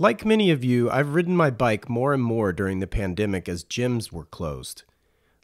Like many of you, I've ridden my bike more and more during the pandemic as gyms were closed.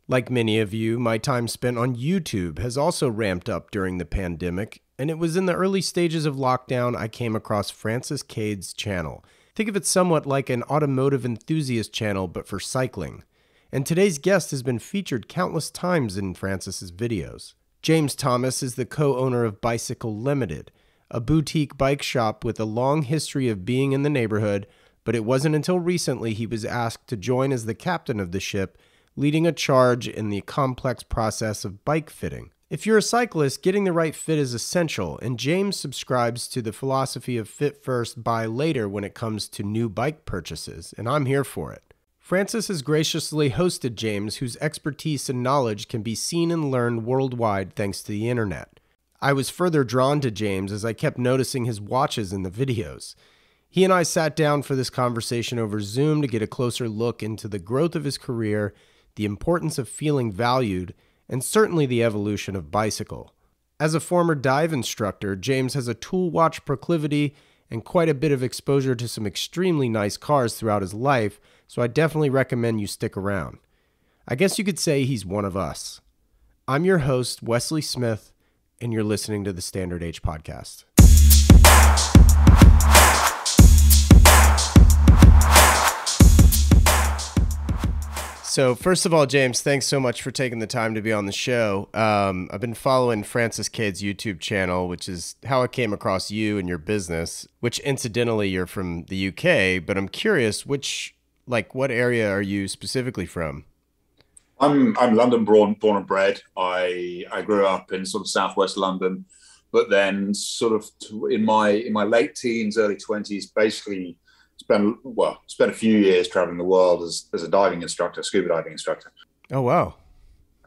Like many of you, my time spent on YouTube has also ramped up during the pandemic, and it was in the early stages of lockdown I came across Francis Cade's channel. Think of it somewhat like an automotive enthusiast channel, but for cycling. And today's guest has been featured countless times in Francis's videos. James Thomas is the co-owner of Bicycle Limited, a boutique bike shop with a long history of being in the neighborhood, but it wasn't until recently he was asked to join as the captain of the ship, leading a charge in the complex process of bike fitting. If you're a cyclist, getting the right fit is essential, and James subscribes to the philosophy of fit first, buy later when it comes to new bike purchases, and I'm here for it. Francis has graciously hosted James, whose expertise and knowledge can be seen and learned worldwide thanks to the internet. I was further drawn to James as I kept noticing his watches in the videos. He and I sat down for this conversation over Zoom to get a closer look into the growth of his career, the importance of feeling valued, and certainly the evolution of bicycle. As a former dive instructor, James has a tool watch proclivity and quite a bit of exposure to some extremely nice cars throughout his life, so I definitely recommend you stick around. I guess you could say he's one of us. I'm your host, Wesley Smith, and you're listening to the Standard Age Podcast. So first of all, James, thanks so much for taking the time to be on the show. I've been following Francis Cade's YouTube channel, which is how I came across you and your business, which incidentally you're from the UK, but I'm curious, what area are you specifically from? I'm London born and bred. I grew up in sort of southwest London, but then sort of in my late teens, early 20s, basically spent a few years traveling the world as a diving instructor, scuba diving instructor. Oh wow!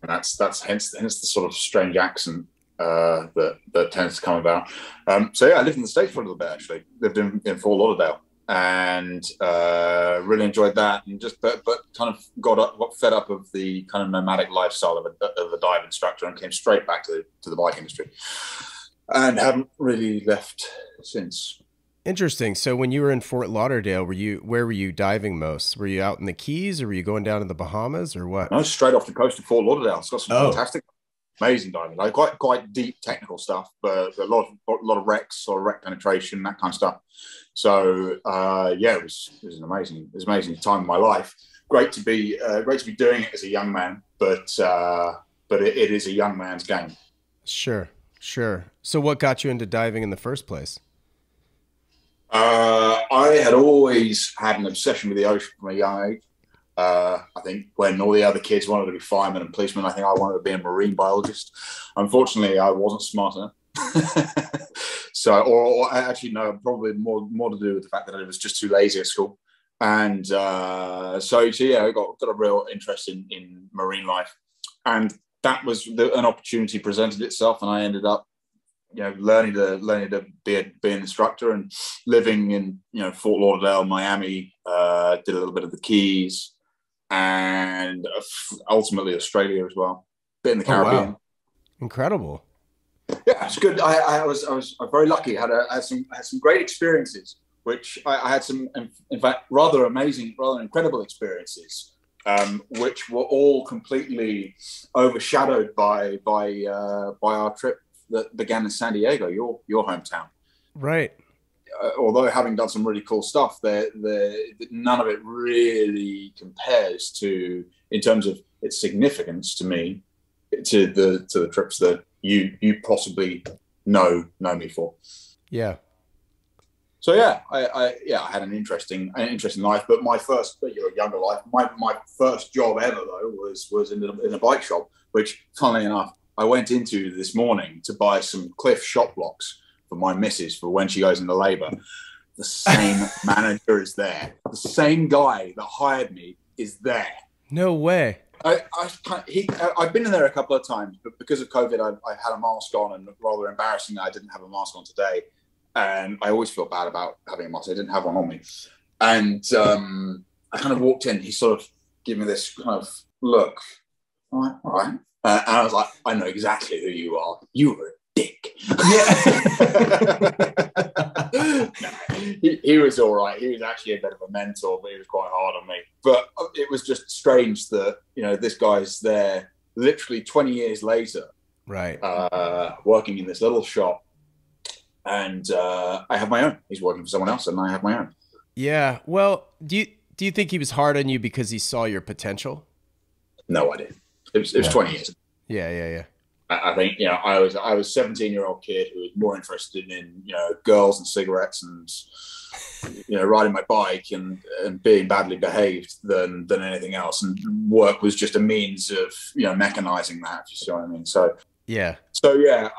And that's hence the sort of strange accent that tends to come about. So yeah, I lived in the States for a little bit actually. Lived in Fort Lauderdale. And really enjoyed that, and but kind of got fed up of the kind of nomadic lifestyle of a dive instructor, and came straight back to the bike industry, and haven't really left since. Interesting. So when you were in Fort Lauderdale, where were you diving most? Were you out in the Keys, or were you going down to the Bahamas, or what? No, straight off the coast of Fort Lauderdale. It's got some fantastic, amazing diving, like quite deep technical stuff, but a lot of wrecks or wreck penetration, that kind of stuff. So yeah, it was an amazing time in my life. Great to be doing it as a young man, but it is a young man's game. Sure. So what got you into diving in the first place? I had always had an obsession with the ocean from a young age. I think when all the other kids wanted to be firemen and policemen, I think I wanted to be a marine biologist. Unfortunately, I wasn't smart enough. So, or actually, no, probably more to do with the fact that I was just too lazy at school. And so yeah, I got a real interest in marine life. And that was an opportunity presented itself, and I ended up, learning to be an instructor and living in, Fort Lauderdale, Miami, did a little bit of the Keys, and ultimately Australia as well. Bit in the Caribbean. Wow. Incredible. Yeah, it's good. I was very lucky. I had some great experiences, which I had some, in fact, rather amazing, rather incredible experiences, which were all completely overshadowed by our trip that began in San Diego, your hometown. Right. Although having done some really cool stuff, none of it really compares to, in terms of its significance to me, to the trips that you possibly know me for. Yeah. So yeah, I had an interesting life, but my first, younger life, my first job ever though was in a bike shop, which, funnily enough, I went into this morning to buy some Cliff shop blocks for my missus for when she goes into labour. The same manager is there. The same guy that hired me is there. No way. I've been in there a couple of times, but because of COVID, I had a mask on, and rather embarrassing that I didn't have a mask on today. And I always feel bad about having a mask. I didn't have one on me. And I kind of walked in. He sort of gave me this kind of look. All right. And I was like, I know exactly who you are. You were a dick. Yeah. He was all right. He was actually a bit of a mentor, but he was quite hard on me. But it was just strange that, you know, this guy's there literally 20 years later, Right. working in this little shop, and I have my own. He's working for someone else, and I have my own. Yeah. Well, do you think he was hard on you because he saw your potential? No idea. It was 20 years. Yeah. I think, you know, I was a 17-year-old kid who was more interested in, you know, girls and cigarettes and, you know, riding my bike and being badly behaved than anything else. And work was just a means of, you know, mechanizing that, if you see what I mean. So yeah,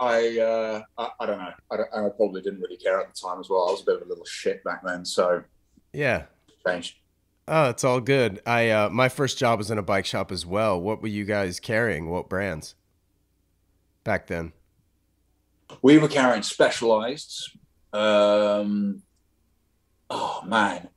I don't know. I probably didn't really care at the time as well. I was a bit of a little shit back then. So yeah. changed. Oh, it's all good. My first job was in a bike shop as well. What were you guys carrying? What brands back then? We were carrying Specialized. Oh man,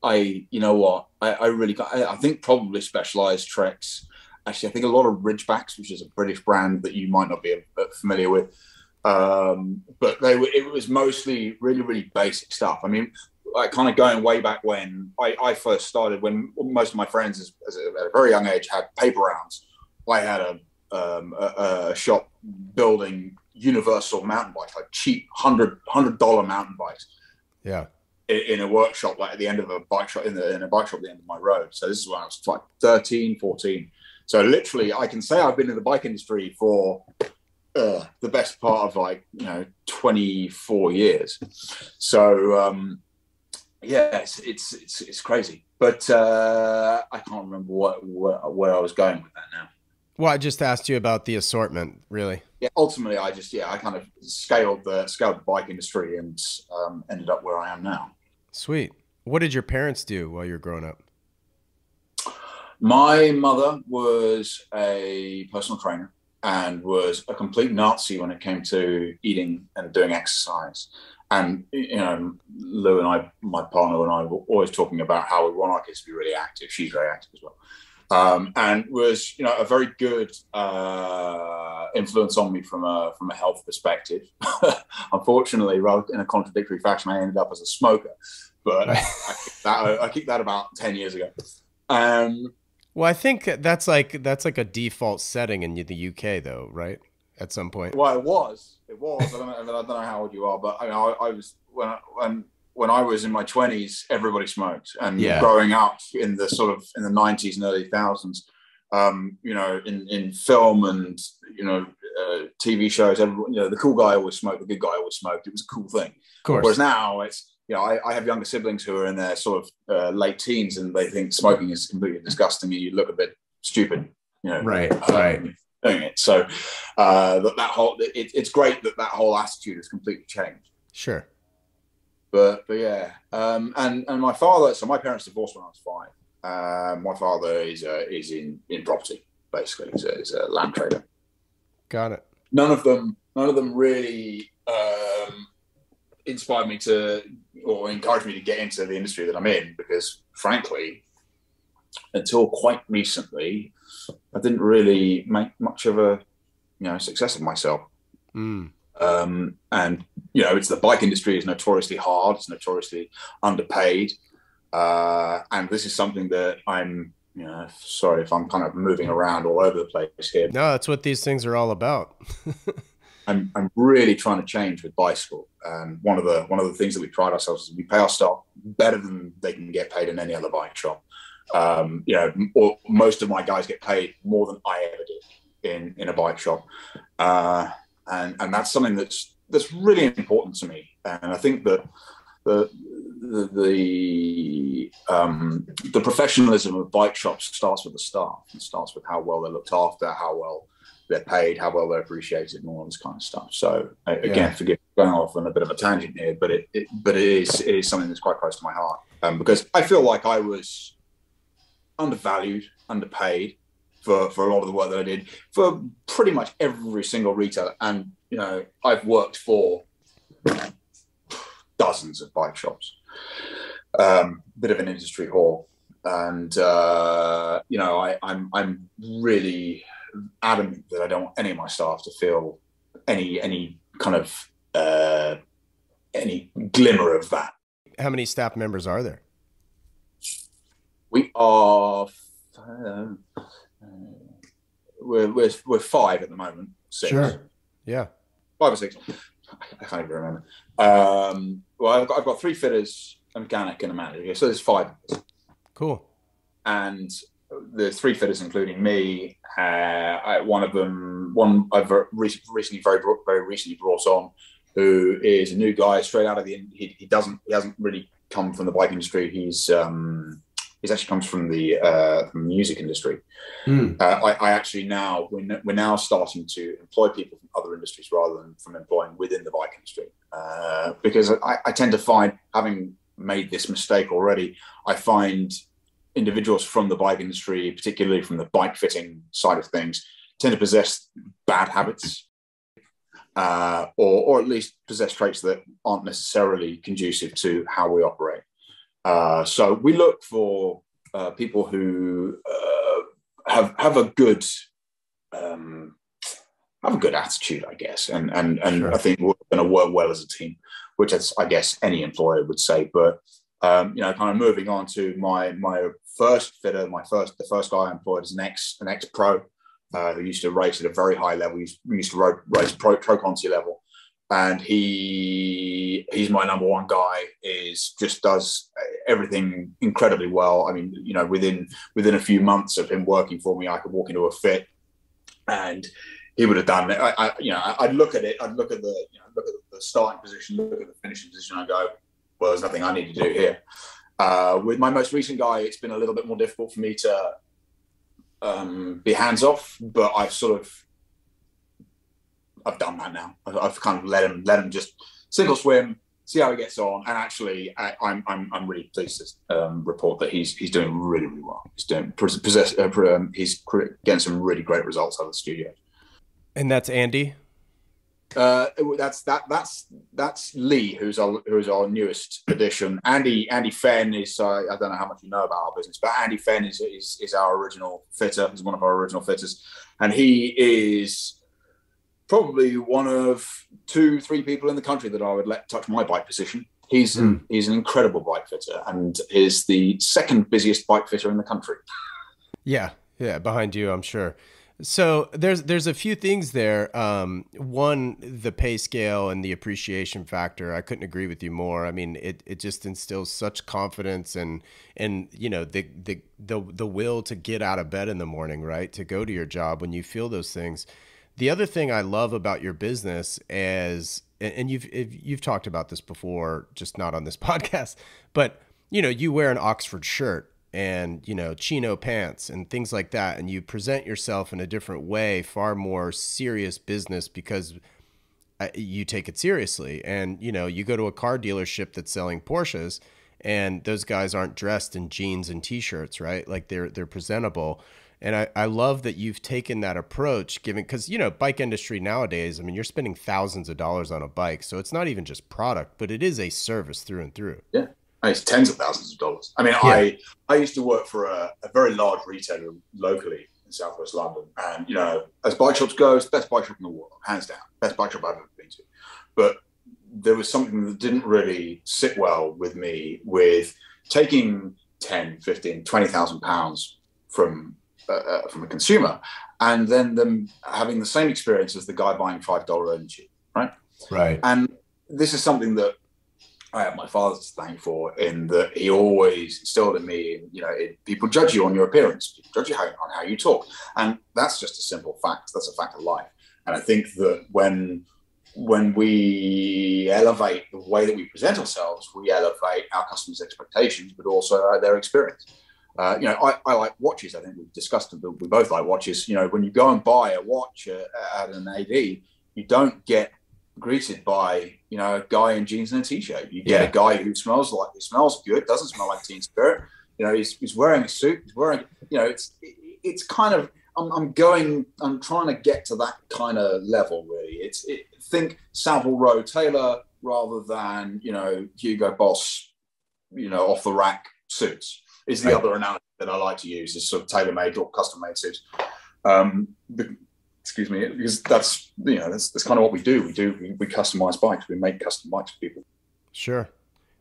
you know what? I think probably Specialized Treks. Actually, I think a lot of Ridgebacks, which is a British brand that you might not be familiar with. But it was mostly really, really basic stuff. I mean, like kind of going way back when I first started, when most of my friends at a very young age had paper rounds. I had a shop building universal mountain bikes, like cheap $100 mountain bikes. Yeah. In a workshop, like at the end of a bike shop, in a bike shop at the end of my road. So this is when I was like 13, 14. So literally, I can say I've been in the bike industry for the best part of, like, you know, 24 years. So yeah, it's crazy. But I can't remember where I was going with that now. Well, I just asked you about the assortment, really. Yeah, ultimately, I kind of scaled the bike industry and ended up where I am now. Sweet. What did your parents do while you were growing up? My mother was a personal trainer and was a complete Nazi when it came to eating and doing exercise. And, you know, Lou and I, my partner and I, were always talking about how we want our kids to be really active. She's very active as well. And was, you know, a very good influence on me from a health perspective. Unfortunately, rather in a contradictory fashion, I ended up as a smoker. But I kicked that about 10 years ago. Well, I think that's like a default setting in the UK, though, right? At some point. Well, it was. I don't know how old you are, but I mean, I was when I was in my 20s, everybody smoked, and growing up in the 90s and early thousands, you know, in film and, you know, TV shows, everyone, you know, the cool guy always smoked, the good guy always smoked. It was a cool thing. Of course. Whereas now it's, you know, I have younger siblings who are in their sort of late teens, and they think smoking is completely disgusting, and you look a bit stupid, you know. Right. Doing it. So it's great that whole attitude has completely changed. Sure. But yeah, and my father. So my parents divorced when I was 5. My father is in property, basically. He's a land trader. Got it. None of them really inspired me to, or encouraged me to get into the industry that I'm in, because frankly, until quite recently, I didn't really make much of a, you know, success of myself. And, you know, the bike industry is notoriously hard. It's notoriously underpaid. And this is something that I'm, you know, sorry if I'm kind of moving around all over the place here. No, that's what these things are all about. I'm really trying to change with bicycle. And one of the things that we pride ourselves is we pay our staff better than they can get paid in any other bike shop. You know, or most of my guys get paid more than I ever did in a bike shop. And that's something that's really important to me. And I think that the professionalism of bike shops starts with the staff. It starts with how well they're looked after, how well they're paid, how well they're appreciated, and all this kind of stuff. So again, forgive me going off on a bit of a tangent here, but it is something that's quite close to my heart, because I feel like I was undervalued, underpaid for a lot of the work that I did for pretty much every single retailer. And, you know, I've worked for dozens of bike shops, bit of an industry whore. And, you know, I'm really adamant that I don't want any of my staff to feel any kind of any glimmer of that. How many staff members are there? We are we're five at the moment. Six. Sure. Yeah. 5 or 6. I can't even remember. Well, I've got 3 fitters, a mechanic, and a manager. So there's 5. Cool. And the 3 fitters, including me, one I've very recently brought on, who is a new guy straight out of the. He hasn't really come from the bike industry. He's actually comes from the music industry. I actually we're now starting to employ people from other industries rather than from employing within the bike industry, because I tend to find, having made this mistake already, I find individuals from the bike industry, particularly from the bike fitting side of things, tend to possess bad habits, or at least possess traits that aren't necessarily conducive to how we operate. So we look for people who have a good attitude, I guess, and sure. I think we're going to work well as a team, which I guess any employer would say. But kind of moving on to my first fitter, the first guy I employed is an ex pro who used to race at a very high level. He used to race pro Conti level. And he's my number one guy. Just does everything incredibly well. I mean, within a few months of him working for me, I could walk into a fit, and he would have done it. I'd look at it. I'd look at the starting position, look at the finishing position. I go, well, there's nothing I need to do here. With my most recent guy, it's been a little bit more difficult for me to be hands off, but I've done that now. I've kind of let him just sink or swim, see how he gets on. And actually, I'm really pleased to report that he's doing really, really well. He's getting some really great results out of the studio. And that's Andy. That's Lee, who's our newest addition. Andy Fenn is I don't know how much you know about our business, but Andy Fenn is our original fitter. He's one of our original fitters, and he is probably one of 2-3 people in the country that I would let touch my bike position. He's an incredible bike fitter and is the second busiest bike fitter in the country. Yeah, behind you, I'm sure. So there's a few things there. One, the pay scale and the appreciation factor. I couldn't agree with you more. I mean, it just instills such confidence and the will to get out of bed in the morning, right? To go to your job when you feel those things. The other thing I love about your business is, and you've talked about this before, just not on this podcast, but you wear an Oxford shirt and chino pants and things like that, and you present yourself in a different way, far more serious business because you take it seriously. And you go to a car dealership that's selling Porsches, and those guys aren't dressed in jeans and t-shirts, right? Like they're presentable. And I love that you've taken that approach, because, bike industry nowadays, I mean, you're spending thousands of dollars on a bike. So it's not even just product, but it is a service through and through. Yeah. It's tens of thousands of dollars. I mean, yeah. I used to work for a very large retailer locally in Southwest London. And, as bike shops go, it's the best bike shop in the world, hands down. Best bike shop I've ever been to. But there was something that didn't really sit well with me with taking 10, 15, 20,000 pounds from a consumer, and then them having the same experience as the guy buying $5 energy, right? Right. And this is something that I have my father to thank for, in that he always instilled in me, people judge you on your appearance, people judge you on how you talk. And that's just a simple fact. That's a fact of life. And I think that when we elevate the way that we present ourselves, we elevate our customers' expectations, but also their experience. I like watches. I think we've discussed that we both like watches. When you go and buy a watch at an AD, you don't get greeted by a guy in jeans and a t-shirt. You get a guy who smells good, doesn't smell like Teen Spirit. He's wearing a suit. He's wearing. It's kind of. I'm trying to get to that kind of level, really. Think Savile Row Taylor rather than Hugo Boss, off the rack suits. Is the other analogy that I like to use, is sort of tailor-made or custom-made suits. excuse me, because that's that's kind of what we do. We customize bikes. We make custom bikes for people. Sure.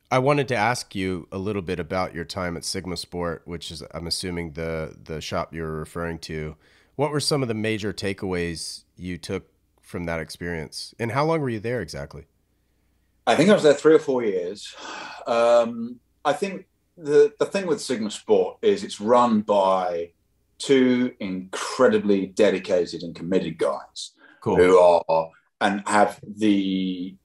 I wanted to ask you a little bit about your time at Sigma Sport, which is, I'm assuming, the shop you're referring to. What were some of the major takeaways you took from that experience, and how long were you there exactly? I think I was there 3 or 4 years. I think the thing with Sigma Sport is it's run by two incredibly dedicated and committed guys. Cool. Who are and have the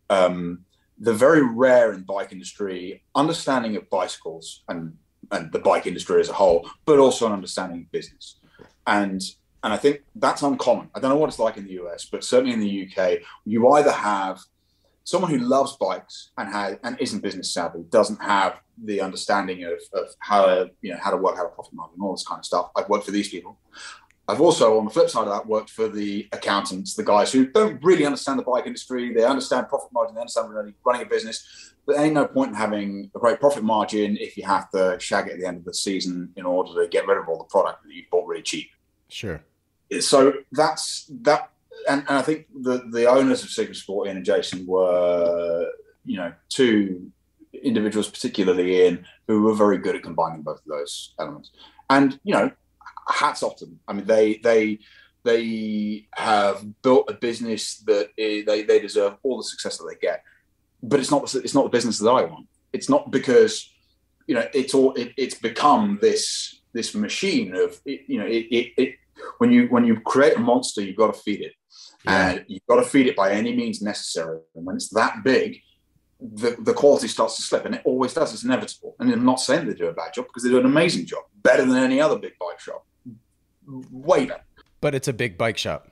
very rare in bike industry understanding of bicycles and the bike industry as a whole, but also an understanding of business. And I think that's uncommon. I don't know what it's like in the US, but certainly in the UK, you either have someone who loves bikes and isn't business savvy, doesn't have the understanding of how to work out a profit margin, all this kind of stuff. I've worked for these people. I've also, on the flip side of that, worked for the accountants, the guys who don't really understand the bike industry. They understand profit margin, they understand running a business, but there ain't no point in having a great profit margin if you have to shag it at the end of the season in order to get rid of all the product that you bought really cheap. Sure. So that's that. And I think the owners of Sigma Sport, Ian and Jason, were, two individuals, particularly Ian, who were very good at combining both of those elements. And, hats off to them. I mean, they have built a business that they deserve all the success that they get. But it's not the business that I want. It's not because, it's become this machine of, when you create a monster, you've got to feed it. Yeah. And you've got to feed it by any means necessary. And when it's that big, the quality starts to slip, and it always does. It's inevitable. And I'm not saying they do a bad job, because they do an amazing job, better than any other big bike shop, way better. But it's a big bike shop,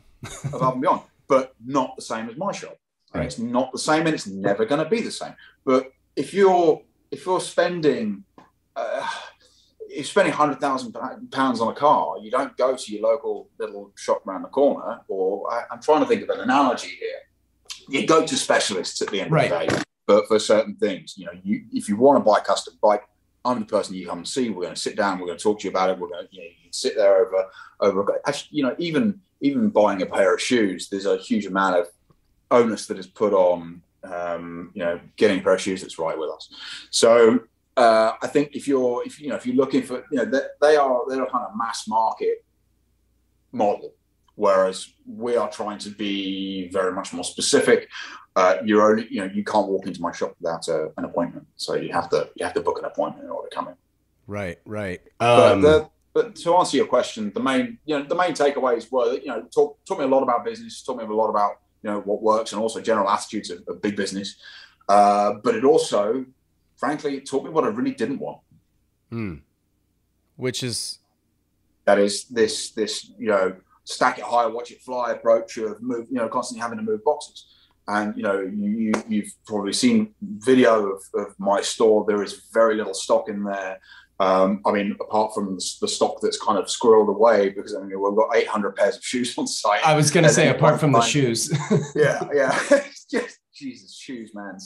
above and beyond. But not the same as my shop. And right. It's not the same, and it's never going to be the same. But if you're spending £100,000 on a car, you don't go to your local little shop around the corner, or I'm trying to think of an analogy here. You go to specialists at the end right. of the day, but for certain things, if you want to buy a custom bike, I'm the person you come and see. We're going to sit down. We're going to talk to you about it. We're going to, you can sit there over. Actually, even buying a pair of shoes, there's a huge amount of onus that is put on, getting a pair of shoes that's right with us. So. I think if you're looking for, they're kind of mass market model, whereas we are trying to be very much more specific. You can't walk into my shop without an appointment, so you have to book an appointment in order to come in. Right. But to answer your question, the main takeaways were that taught me a lot about business, taught me a lot about what works, and also general attitudes of big business. But it also, frankly, it taught me what I really didn't want. Which is? That is this stack it high, watch it fly approach of constantly having to move boxes. And, you've probably seen video of my store. There is very little stock in there. Apart from the stock that's kind of squirreled away, because we've got 800 pairs of shoes on site. I was going to say, apart from the shoes. yeah. It's just, Jesus, shoes, man.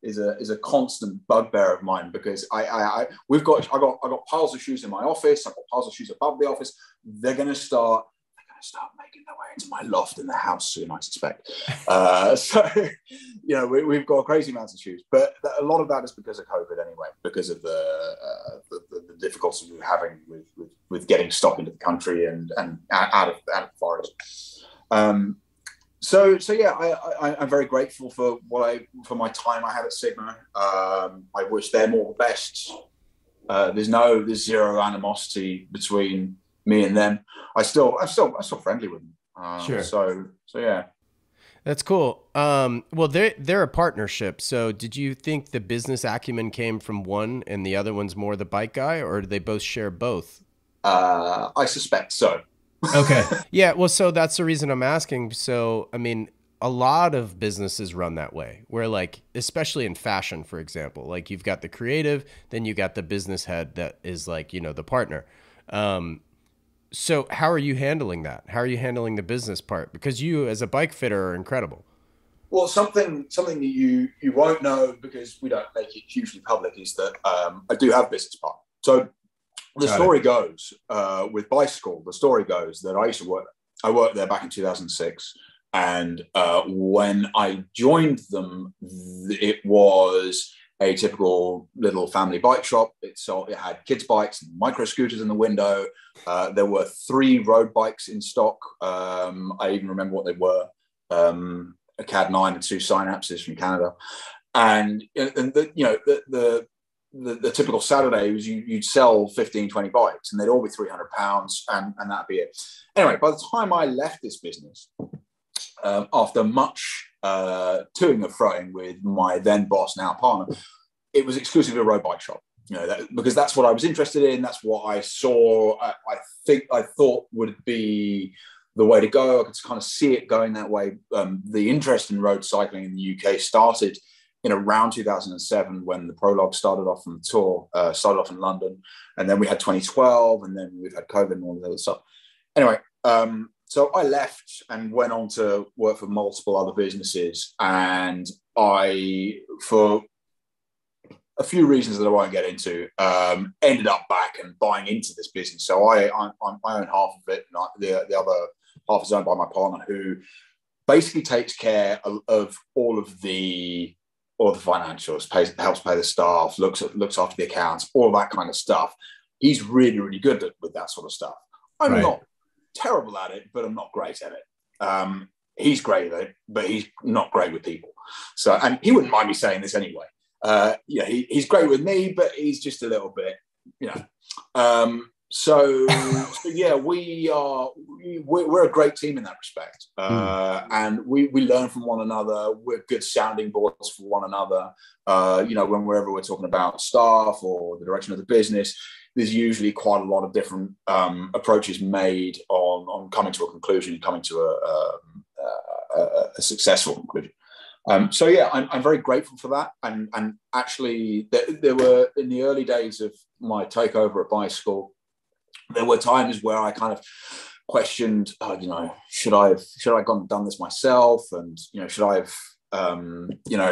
Is a constant bugbear of mine, because I got piles of shoes in my office. I've got piles of shoes above the office. They're going to start making their way into my loft in the house soon, I suspect. We've got crazy amounts of shoes, but a lot of that is because of COVID anyway, because of the difficulties we're having with getting stock into the country and out of the forest. So I'm very grateful for my time I had at Sigma. I wish them all the best. There's zero animosity between me and them. I'm still friendly with them. Sure. So yeah. That's cool. Well, they're a partnership. So did you think the business acumen came from one and the other one's more the bike guy, or do they both share both? I suspect so. Okay. Yeah. Well, so that's the reason I'm asking. So, a lot of businesses run that way, where especially in fashion, for example, you've got the creative, then you got the business head that is the partner. So how are you handling that? How are you handling the business part? Because you as a bike fitter are incredible. Well, something that you won't know, because we don't make it hugely public, is that I do have a business partner. So the story goes with Bicycle. The story goes that I used to work I worked there back in 2006. And when I joined them, it was a typical little family bike shop. It had kids' bikes and micro scooters in the window. There were 3 road bikes in stock. I even remember what they were. A CAD 9 and 2 Synapses from Canada. And the typical Saturday was you'd sell 15, 20 bikes, and they'd all be £300, and that'd be it. Anyway, by the time I left this business, after much toing and froing with my then boss, now partner, it was exclusively a road bike shop. Because that's what I was interested in. That's what I saw. I thought would be the way to go. I could kind of see it going that way. The interest in road cycling in the UK started in around 2007 when the Prologue started off on the tour, started off in London, and then we had 2012, and then we've had COVID and all the other stuff. Anyway, so I left and went on to work for multiple other businesses, and for a few reasons that I won't get into, ended up back and buying into this business. So I own half of it, and the other half is owned by my partner, who basically takes care of all the financials, helps pay the staff, looks after the accounts, all that kind of stuff. He's really, really good with that sort of stuff. I'm not terrible at it, but I'm not great at it. He's great at it, but he's not great with people. So, and he wouldn't mind me saying this anyway. He's great with me, but he's just a little bit, So yeah, we're a great team in that respect, and we learn from one another. We're good sounding boards for one another. Whenever we're talking about staff or the direction of the business, there's usually quite a lot of different approaches made on coming to a conclusion, coming to a successful conclusion. So yeah, I'm very grateful for that. And actually, there were, in the early days of my takeover at Bicycle, there were times where I kind of questioned, should I have gone and done this myself? And, should I have,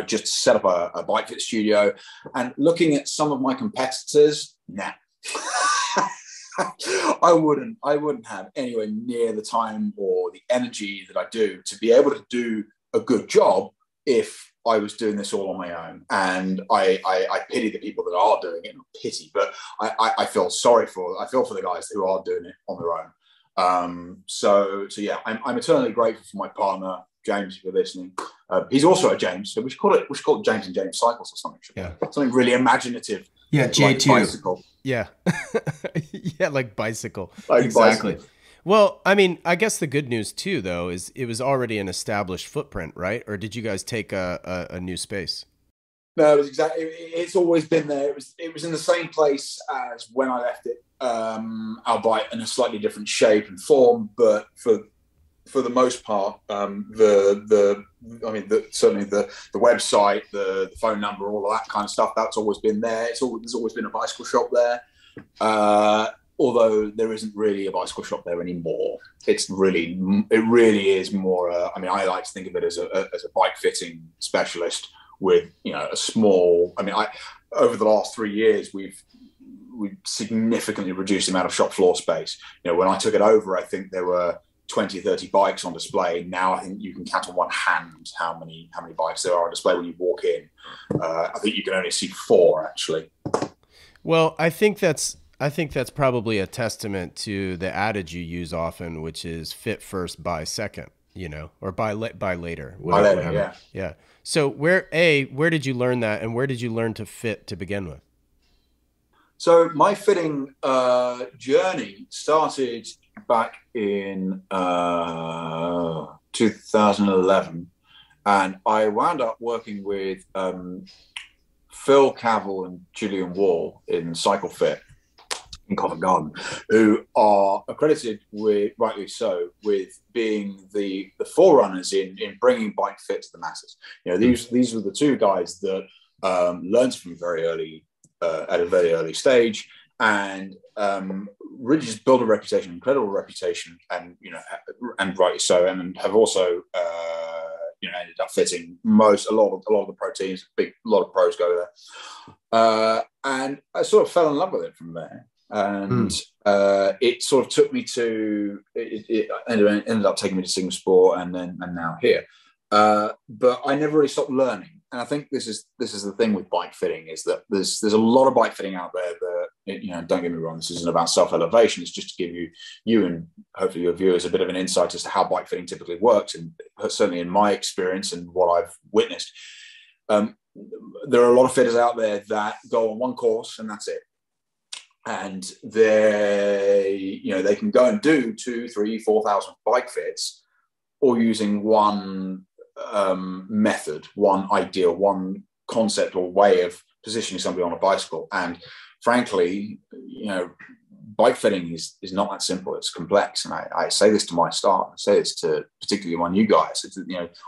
just set up a bike fit studio? And looking at some of my competitors, nah. I wouldn't have anywhere near the time or the energy that I do to be able to do a good job if I was doing this all on my own. And I pity the people that are doing it. Not pity, but I feel sorry I feel for the guys who are doing it on their own. So yeah, I'm eternally grateful for my partner, James, if you're listening. He's also a James, so we should call it James and James Cycles or something. Something really imaginative. Yeah, J2. Like bicycle. Yeah. Yeah, like bicycle. Like exactly. Bicycle. Well, I mean, I guess the good news too, though, is it was already an established footprint, right? Or did you guys take a new space? No, it was exactly. It's always been there. It was in the same place as when I left it, albeit in a slightly different shape and form. But for the most part, certainly the website, the phone number, all of that kind of stuff, that's always been there. There's always been a bicycle shop there. Although there isn't really a bicycle shop there anymore. It really is more. I like to think of it as a bike fitting specialist with a small. Over the last 3 years, we've significantly reduced the amount of shop floor space. When I took it over, I think there were 20, 30 bikes on display. Now I think you can count on one hand how many bikes there are on display when you walk in. I think you can only see 4 actually. Well, I think that's probably a testament to the adage you use often, which is fit first, buy second, or buy later. Whatever. Yeah. So where did you learn that, and where did you learn to fit to begin with? So my fitting journey started back in 2011, and I wound up working with Phil Cavell and Julian Wall in Cycle Fit in Covent Garden, who are accredited with, rightly so, with being the forerunners in bringing bike fit to the masses. These were the 2 guys that learned from very early at a very early stage, and really just built a reputation, incredible reputation, and rightly so, and have also ended up fitting a lot of the pro teams. A lot of pros go there, and I sort of fell in love with it from there. And it sort of took me to it ended up taking me to Sigma Sport and now here. But I never really stopped learning. And I think this is the thing with bike fitting, is that there's a lot of bike fitting out there that, don't get me wrong, this isn't about self-elevation. It's just to give you and hopefully your viewers a bit of an insight as to how bike fitting typically works. And certainly in my experience and what I've witnessed, there are a lot of fitters out there that go on one course and that's it. And they can go and do 2,000, 3,000, 4,000 bike fits, all using one method, one ideal, one concept or way of positioning somebody on a bicycle. And frankly, bike fitting is not that simple. It's complex. And I say this to my staff. I say this to particularly my new guys.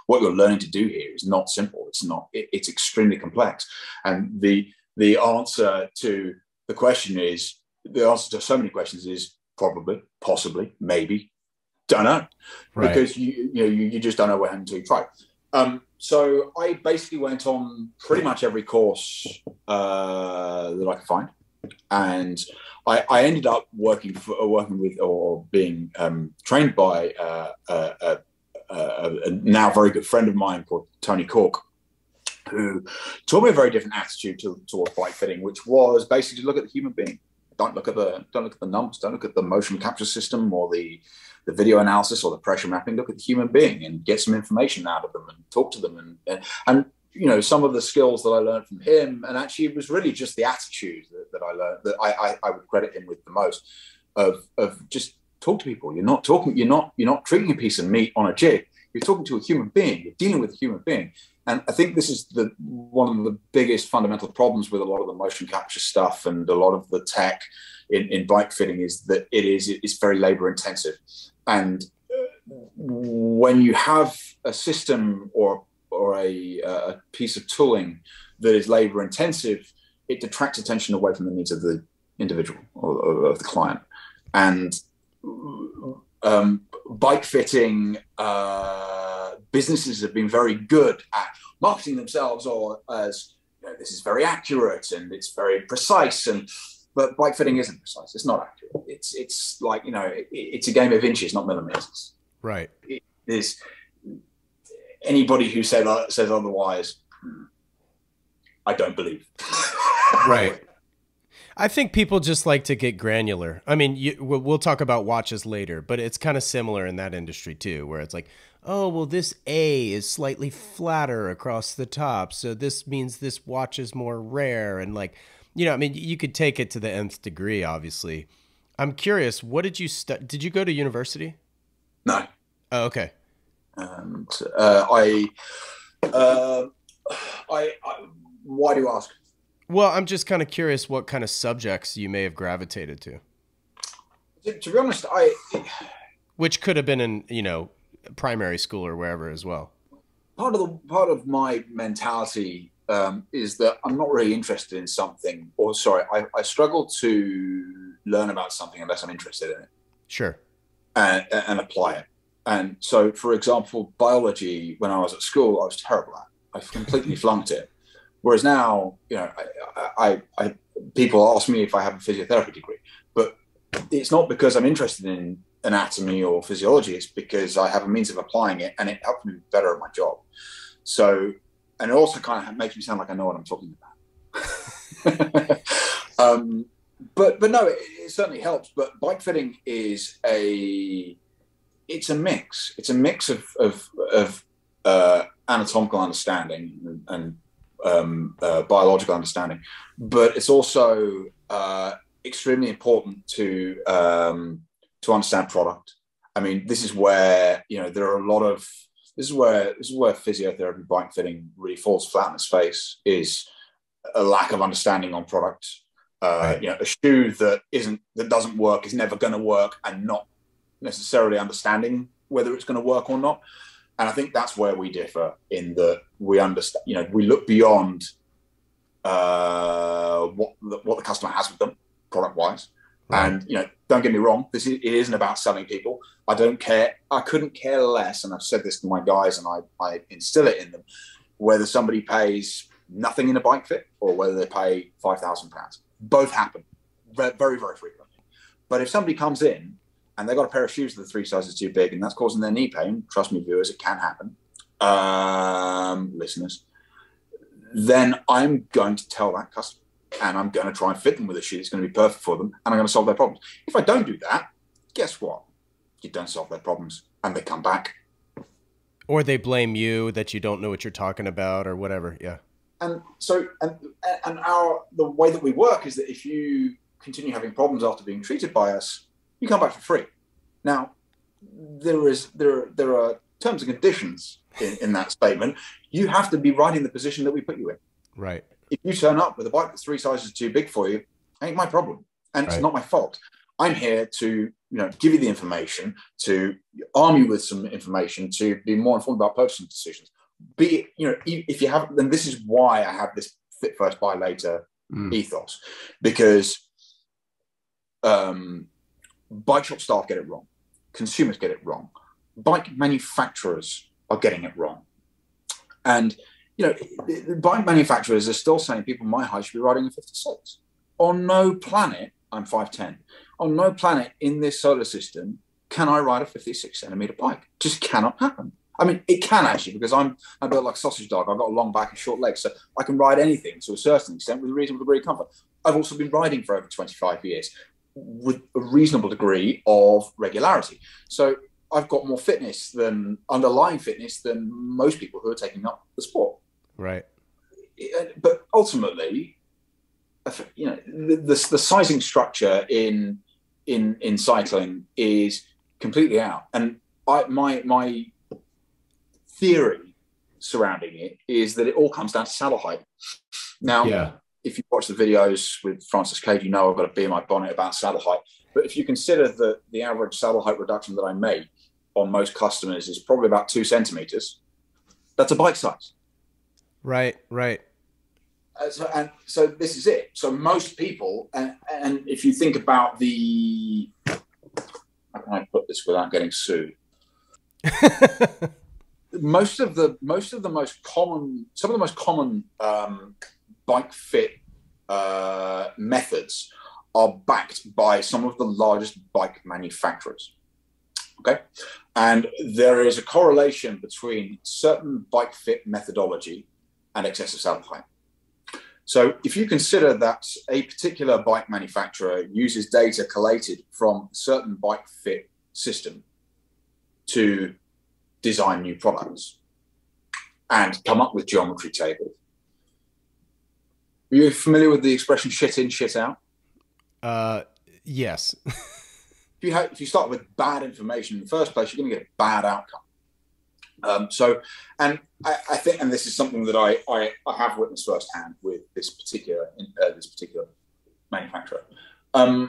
What you're learning to do here is not simple. It's extremely complex. And the answer to the question is, the answer to so many questions is probably, possibly, maybe, don't know, right? Because you just don't know what happened until you try. So I basically went on pretty much every course that I could find, and I ended up working with or being trained by a now very good friend of mine called Tony Cork, who taught me a very different attitude towards bike fitting, which was basically to look at the human being. Don't look at the numbers. Don't look at the motion capture system or the video analysis or the pressure mapping. Look at the human being and get some information out of them and talk to them. And some of the skills that I learned from him, and actually it was really just the attitude that I learned that I would credit him with the most, of just talk to people. You're not treating a piece of meat on a jig. You're talking to a human being. You're dealing with a human being. And I think this is one of the biggest fundamental problems with a lot of the motion capture stuff and a lot of the tech in bike fitting, is that it's very labor intensive. And when you have a system or a piece of tooling that is labor intensive, it detracts attention away from the needs of the individual or of the client. And bike fitting businesses have been very good at marketing themselves as this is very accurate and it's very precise, but bike fitting isn't precise. It's not accurate. It's like it's a game of inches, not millimeters. Right. There's anybody who says otherwise, I don't believe. Right. I think people just like to get granular. I mean, we'll talk about watches later, but it's kind of similar in that industry too, where it's like, oh, well, this A is slightly flatter across the top, so this means this watch is more rare. And I mean, you could take it to the nth degree, obviously. I'm curious, what did you did you go to university? No. Oh, okay. And why do you ask? Well, I'm just kind of curious what kind of subjects you may have gravitated to. To be honest, which could have been in, primary school or wherever as well. Part of my mentality is that I'm not really interested in something, I struggle to learn about something unless I'm interested in it. Sure. And apply it. And so, for example, biology, when I was at school, I was terrible at. I completely flunked it. Whereas now, people ask me if I have a physiotherapy degree, but it's not because I'm interested in anatomy or physiology. It's because I have a means of applying it, and it helps me be better at my job. So, and it also kind of makes me sound like I know what I'm talking about. But no, it certainly helps. But bike fitting is it's a mix. It's a mix of anatomical understanding and biological understanding, but it's also extremely important to understand product. I mean, this is where there are a lot of this is where physiotherapy, bike fitting really falls flat on its face, is a lack of understanding on product. Right. A shoe that doesn't work is never going to work, and not necessarily understanding whether it's going to work or not. And I think that's where we differ, in that we understand, we look beyond what the customer has with them product wise. Right. And, don't get me wrong, it isn't about selling people. I don't care. I couldn't care less. And I've said this to my guys, and I instill it in them, whether somebody pays nothing in a bike fit or whether they pay £5,000. Both happen. very, very frequently. But if somebody comes in and they've got a pair of shoes that are 3 sizes too big and that's causing their knee pain, trust me, viewers, it can happen, listeners, then I'm going to tell that customer and I'm going to try and fit them with a shoe that's going to be perfect for them, and I'm going to solve their problems. If I don't do that, guess what? You don't solve their problems and they come back. Or they blame you that you don't know what you're talking about or whatever. Yeah. And so, the way that we work is that if you continue having problems after being treated by us, you come back for free. Now, there are terms and conditions in that statement. You have to be right in the position that we put you in. Right. If you turn up with a bike that's 3 sizes too big for you, ain't my problem, and it's not my fault. I'm here to, give you the information, to arm you with some information, to be more informed about purchasing decisions. Be it, if you have, then this is why I have this fit first, buy later ethos, because bike shop staff get it wrong, consumers get it wrong, bike manufacturers are getting it wrong, and bike manufacturers are still saying people my height should be riding a 56. On no planet, I'm 5'10". On no planet in this solar system can I ride a 56 centimeter bike. Just cannot happen. I mean, it can actually, because I'm built like a sausage dog. I've got a long back and short legs, so I can ride anything to a certain extent with a reasonable degree of comfort. I've also been riding for over 25 years with a reasonable degree of regularity. So I've got more underlying fitness than most people who are taking up the sport. Right. But ultimately, the sizing structure in cycling is completely out. And my theory surrounding it is that it all comes down to saddle height. Now, if you watch the videos with Francis Cade, I've got a bee in my bonnet about saddle height. But if you consider that the average saddle height reduction that I make on most customers is probably about 2 centimeters, that's a bike size. Right. So this is it. So most people, and if you think about how can I put this without getting sued? Some of the most common bike fit methods are backed by some of the largest bike manufacturers. Okay, and there is a correlation between certain bike fit methodology and excessive saddle height. So if you consider that a particular bike manufacturer uses data collated from a certain bike fit system to design new products and come up with geometry tables. Are you familiar with the expression shit in, shit out? Yes. If you start with bad information in the first place, you're going to get a bad outcome. I think, and this is something that I have witnessed firsthand with this particular manufacturer. I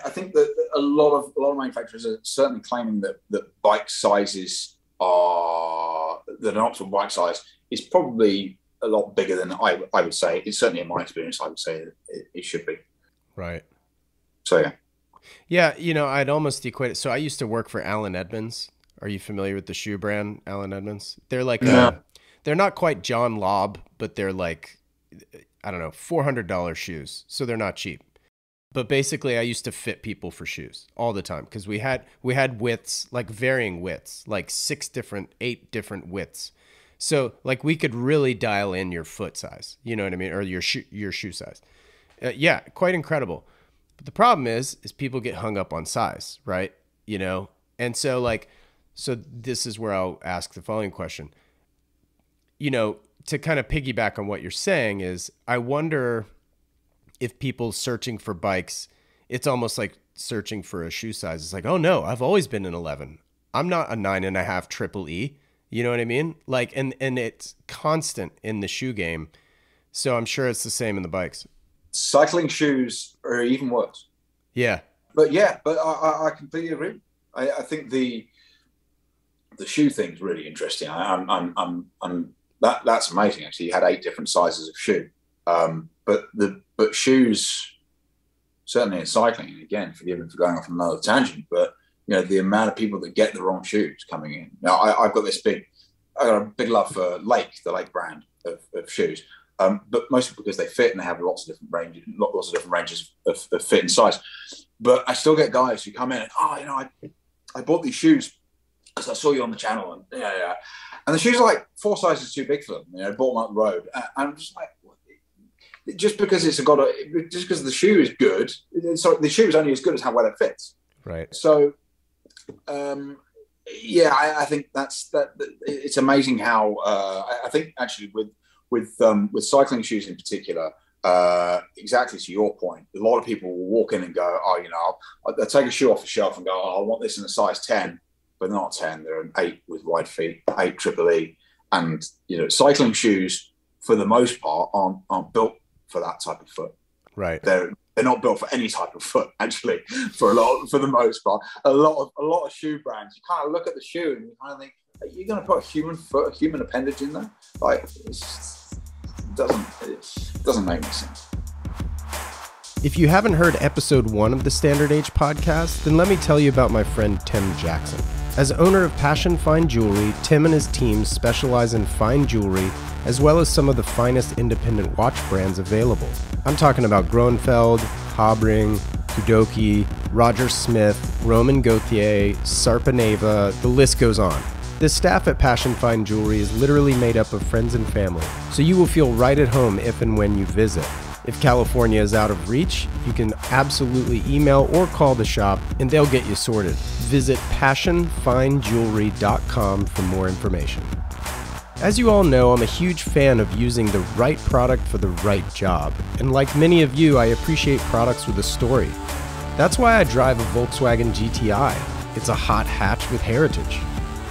think that a lot of manufacturers are certainly claiming that bike sizes that an optimal bike size is probably a lot bigger than I would say. It's certainly in my experience, I would say it should be. Right. So yeah. Yeah, I'd almost equate it. So I used to work for Allen Edmonds. Are you familiar with the shoe brand, Allen Edmonds? They're like, they're not quite John Lobb, but they're like, I don't know, $400 shoes. So they're not cheap. But basically I used to fit people for shoes all the time because we had widths, like varying widths, like 8 different widths. So like we could really dial in your foot size, you know what I mean? Or your shoe size. Quite incredible. But the problem is people get hung up on size, right? And so so this is where I'll ask the following question. To kind of piggyback on what you're saying is, I wonder if people searching for bikes, it's almost like searching for a shoe size. It's like, oh no, I've always been an 11. I'm not a 9.5 triple E. You know what I mean? And it's constant in the shoe game. So I'm sure it's the same in the bikes. Cycling shoes are even worse. Yeah. But I completely agree. I think the shoe thing's really interesting. That's amazing. Actually, you had 8 different sizes of shoe, but shoes, certainly in cycling. And again, forgive me for going off on another tangent, but the amount of people that get the wrong shoes coming in. Now, I've got a big love for the Lake brand of shoes. but mostly because they fit and they have lots of different ranges of fit and size. But I still get guys who come in and, I bought these shoes because I saw you on the channel, and and the shoes are like 4 sizes too big for them. Bought them up the road, and I'm just like, just because just because the shoe is good, so the shoe is only as good as how well it fits. Right. So, I think that it's amazing how I think actually with cycling shoes in particular. Exactly to your point, a lot of people will walk in and go, I'll take a shoe off the shelf and go, I want this in a size 10, but not 10. They're an 8 with wide feet, 8 triple E. And, cycling shoes, for the most part, aren't built for that type of foot. Right. They're not built for any type of foot, actually, for the most part. A lot of shoe brands, you kind of look at the shoe and you kind of think, are you going to put a human appendage in there? Like, it doesn't make any sense. If you haven't heard episode 1 of the Standard Age podcast, then let me tell you about my friend Tim Jackson. As owner of Passion Fine Jewelry, Tim and his team specialize in fine jewelry, as well as some of the finest independent watch brands available. I'm talking about Groenfeld, Habring, Kudoki, Roger Smith, Roman Gauthier, Sarpaneva, the list goes on. The staff at Passion Fine Jewelry is literally made up of friends and family, so you will feel right at home if and when you visit. If California is out of reach, you can absolutely email or call the shop and they'll get you sorted. Visit passionfinejewelry.com for more information. As you all know, I'm a huge fan of using the right product for the right job, and like many of you, I appreciate products with a story. That's why I drive a Volkswagen GTI. It's a hot hatch with heritage.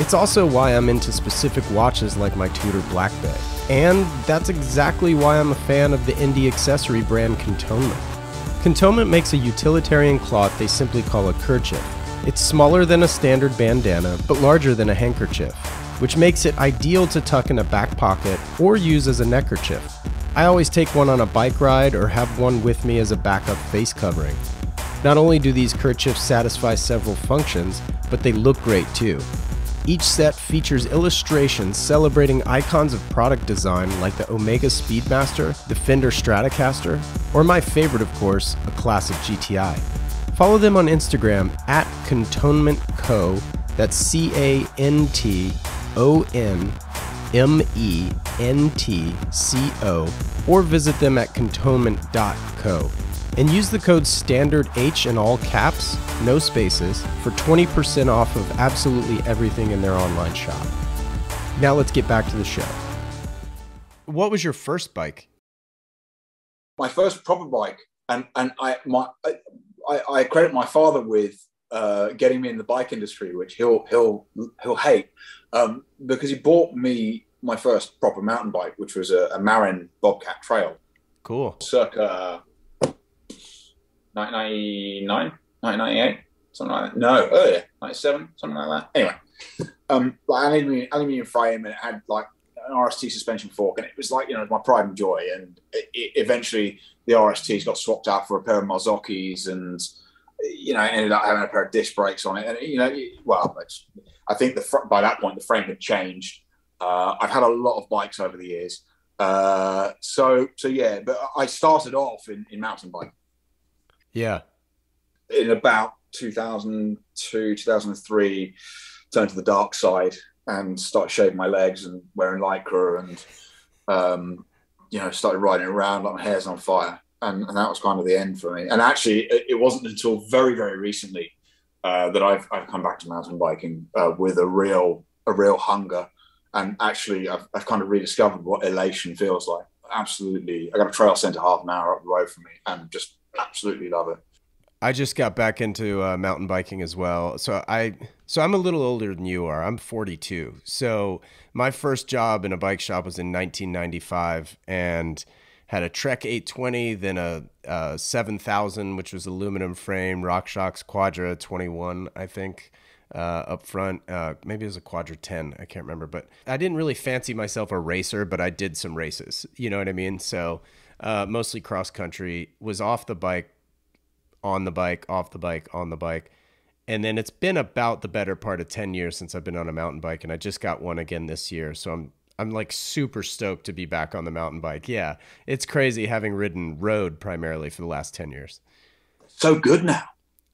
It's also why I'm into specific watches like my Tudor Black Bay. And that's exactly why I'm a fan of the indie accessory brand Cantonment. Cantonment makes a utilitarian cloth they simply call a kerchief. It's smaller than a standard bandana, but larger than a handkerchief, which makes it ideal to tuck in a back pocket or use as a neckerchief. I always take one on a bike ride or have one with me as a backup face covering. Not only do these kerchiefs satisfy several functions, but they look great too. Each set features illustrations celebrating icons of product design like the Omega Speedmaster, the Fender Stratocaster, or my favorite of course, a classic GTI. Follow them on Instagram at Cantonment Co. That's CantonmentCo, or visit them at cantonment.co. And use the code STANDARDH in all caps, no spaces, for 20% off of absolutely everything in their online shop. Now let's get back to the show. What was your first bike? My first proper bike, and I credit my father with getting me in the bike industry, which he'll hate, because he bought me my first proper mountain bike, which was a Marin Bobcat Trail. Cool. Circa 1999, 1998, something like that. No, earlier, 97, something like that. Anyway, aluminium frame, and it had like an RST suspension fork, and it was like, my pride and joy. And eventually the RSTs got swapped out for a pair of Mazocchis, and ended up having a pair of disc brakes on it. And I think by that point the frame had changed. I've had a lot of bikes over the years, so yeah. But I started off in mountain biking. Yeah. In about 2002, 2003, turned to the dark side and started shaving my legs and wearing Lycra, and started riding around like my hair's on fire. And that was kind of the end for me. And actually, it wasn't until very, very recently that I've come back to mountain biking with a real hunger. And actually, I've kind of rediscovered what elation feels like. Absolutely. I got a trail centre half an hour up the road from me and just absolutely love it. I just got back into mountain biking as well. So I'm a little older than you are. I'm 42. So my first job in a bike shop was in 1995, and had a Trek 820, then a 7000, which was aluminum frame, RockShox Quadra 21, I think, up front. Maybe it was a Quadra 10. I can't remember. But I didn't really fancy myself a racer, but I did some races. You know what I mean? So mostly cross country, was off the bike, on the bike, off the bike, on the bike. And then it's been about the better part of 10 years since I've been on a mountain bike, and I just got one again this year. So I'm like super stoked to be back on the mountain bike. Yeah, it's crazy having ridden road primarily for the last 10 years. So good now.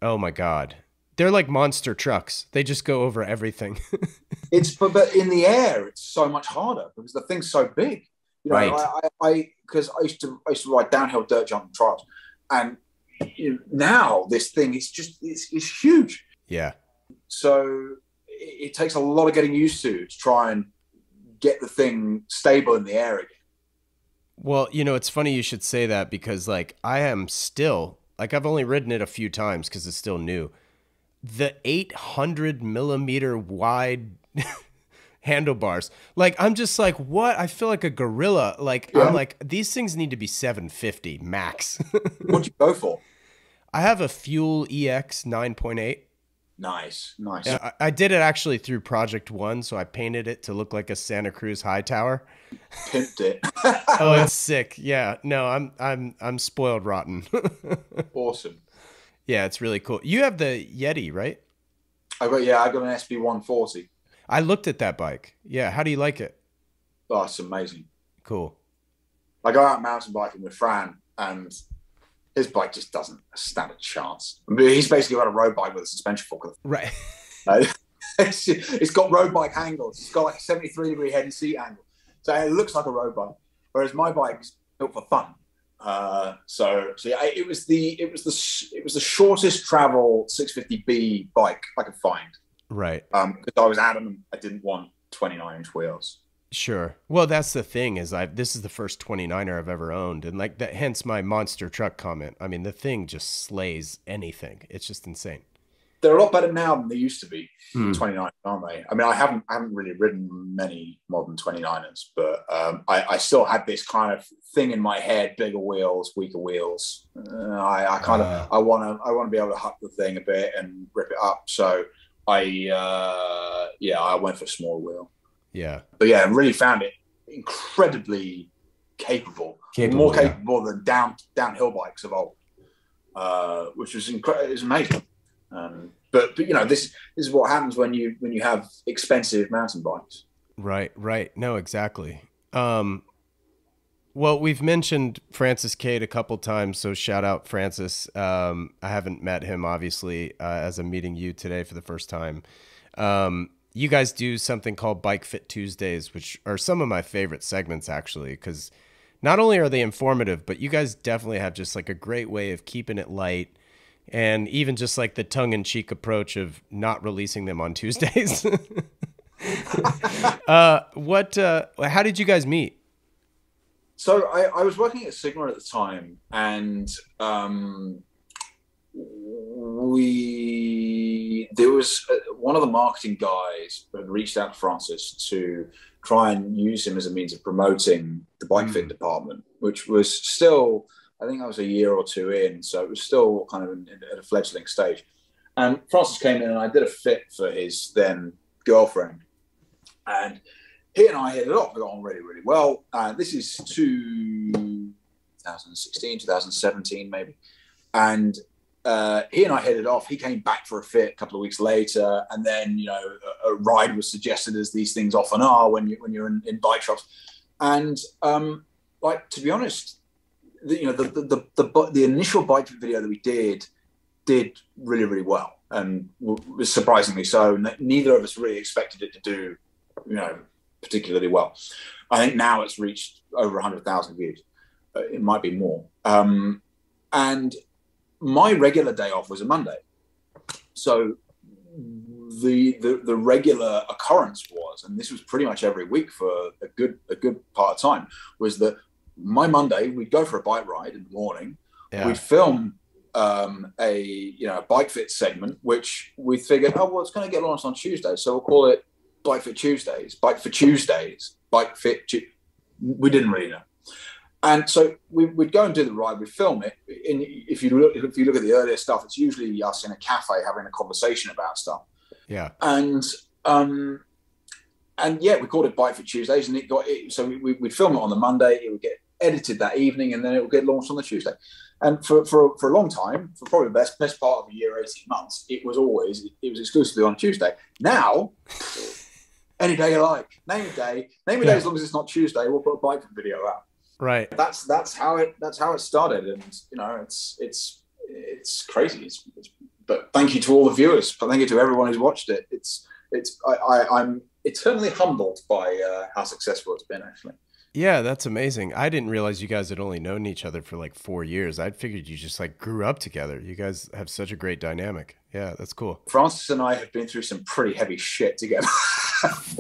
Oh my God. They're like monster trucks. They just go over everything. But in the air, it's so much harder because the thing's so big. You know, Right. because I used to ride downhill dirt jumping trials, and now this thing is just it's huge. Yeah. So it takes a lot of getting used to try and get the thing stable in the air again. Well, it's funny you should say that because like I am still like I've only ridden it a few times because it's still new. The 800 millimeter wide handlebars. Like, I'm just like, what? I feel like a gorilla. Like, Yeah. I'm like, these things need to be 750 max. What'd you go for? I have a Fuel EX 9.8. Nice. I did it actually through Project One, so I painted it to look like a Santa Cruz high tower. Pimped it. Oh, it's sick. Yeah. No, I'm spoiled rotten. Awesome. Yeah, it's really cool. You have the Yeti, right? I got an SB 140. I looked at that bike. Yeah, how do you like it? Oh, it's amazing. Cool. I go out mountain biking with Fran, and his bike just doesn't stand a chance. I mean, he's basically got a road bike with a suspension fork. Right. It's got road bike angles. It's got like a 73-degree head and seat angle, so it looks like a road bike. Whereas my bike's built for fun. So yeah, it was the shortest travel 650B bike I could find. Right. Because I was adamant I didn't want 29-inch wheels. Sure. Well, that's the thing is this is the first 29er I've ever owned. And like that, hence my monster truck comment. I mean, the thing just slays anything. It's just insane. They're a lot better now than they used to be. 29, aren't they? I mean, I haven't really ridden many modern 29ers, but I still had this kind of thing in my head: bigger wheels, weaker wheels. I want to be able to huck the thing a bit and rip it up. So I went for a small wheel. Yeah. But yeah, I really found it incredibly capable more capable than downhill bikes of old, which was it's amazing. But this is what happens when you have expensive mountain bikes. Right. No, exactly. Well, we've mentioned Francis Cade a couple times, so shout out Francis. I haven't met him obviously as I'm meeting you today for the first time. You guys do something called Bike Fit Tuesdays, which are some of my favorite segments actually, because not only are they informative, but you guys definitely have just like a great way of keeping it light. And even just like the tongue-in-cheek approach of not releasing them on Tuesdays. How did you guys meet? So I was working at Sigma at the time, and there was one of the marketing guys who had reached out to Francis to try and use him as a means of promoting the bike fit department, which was still, I think I was a year or two in, so it was still kind of at a fledgling stage. And Francis came in and I did a fit for his then girlfriend. And he and I hit it off. We got on really, really well. This is 2016, 2017 maybe. And he and I hit it off. He came back for a fit a couple of weeks later. And then, a ride was suggested, as these things often are when you're in bike shops. And to be honest, the initial bike video that we did really, really well, and was surprisingly so. Neither of us really expected it to do, particularly well. I think now it's reached over 100,000 views. It might be more. And my regular day off was a Monday, so the regular occurrence was, and this was pretty much every week for a good part of time, was that my Monday, we'd go for a bike ride in the morning. Yeah. We'd film a bike fit segment, which we figured, it's going to get launched on Tuesday, so we'll call it Bike Fit Tuesdays, Bike for Tuesdays, Bike Fit. We didn't really know, and so we'd go and do the ride. We'd film it. And if you look at the earlier stuff, it's usually us in a cafe having a conversation about stuff. Yeah, and yeah, we called it Bike for Tuesdays, and so we'd film it on the Monday. It would get edited that evening, and then it would get launched on the Tuesday. And for a long time, for probably the best part of a year, 18 months, it was exclusively on Tuesday. Now, Any day you like. Name a day. Name a day as long as it's not Tuesday. We'll put a bike video out. Right. That's how it started, and it's crazy. But thank you to all the viewers. But thank you to everyone who's watched it. I'm eternally humbled by how successful it's been, actually. Yeah, that's amazing. I didn't realize you guys had only known each other for like 4 years. I'd figured you just like grew up together. You guys have such a great dynamic. Yeah, that's cool. Francis and I have been through some pretty heavy shit together.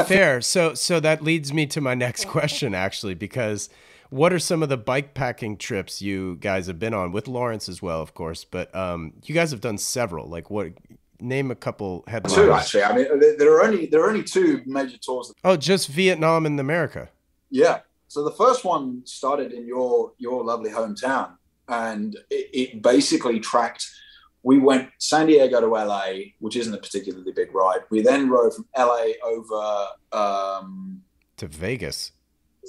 Fair. So that leads me to my next question, actually, because what are some of the bike packing trips you guys have been on with Lawrence as well, of course, but you guys have done several. Like what? Name a couple headlines. Two, actually. I mean, there are only two major tours. Oh, just Vietnam and America. Yeah. So the first one started in your lovely hometown, and it basically tracked. We went San Diego to LA, which isn't a particularly big ride. We then rode from LA over to Vegas.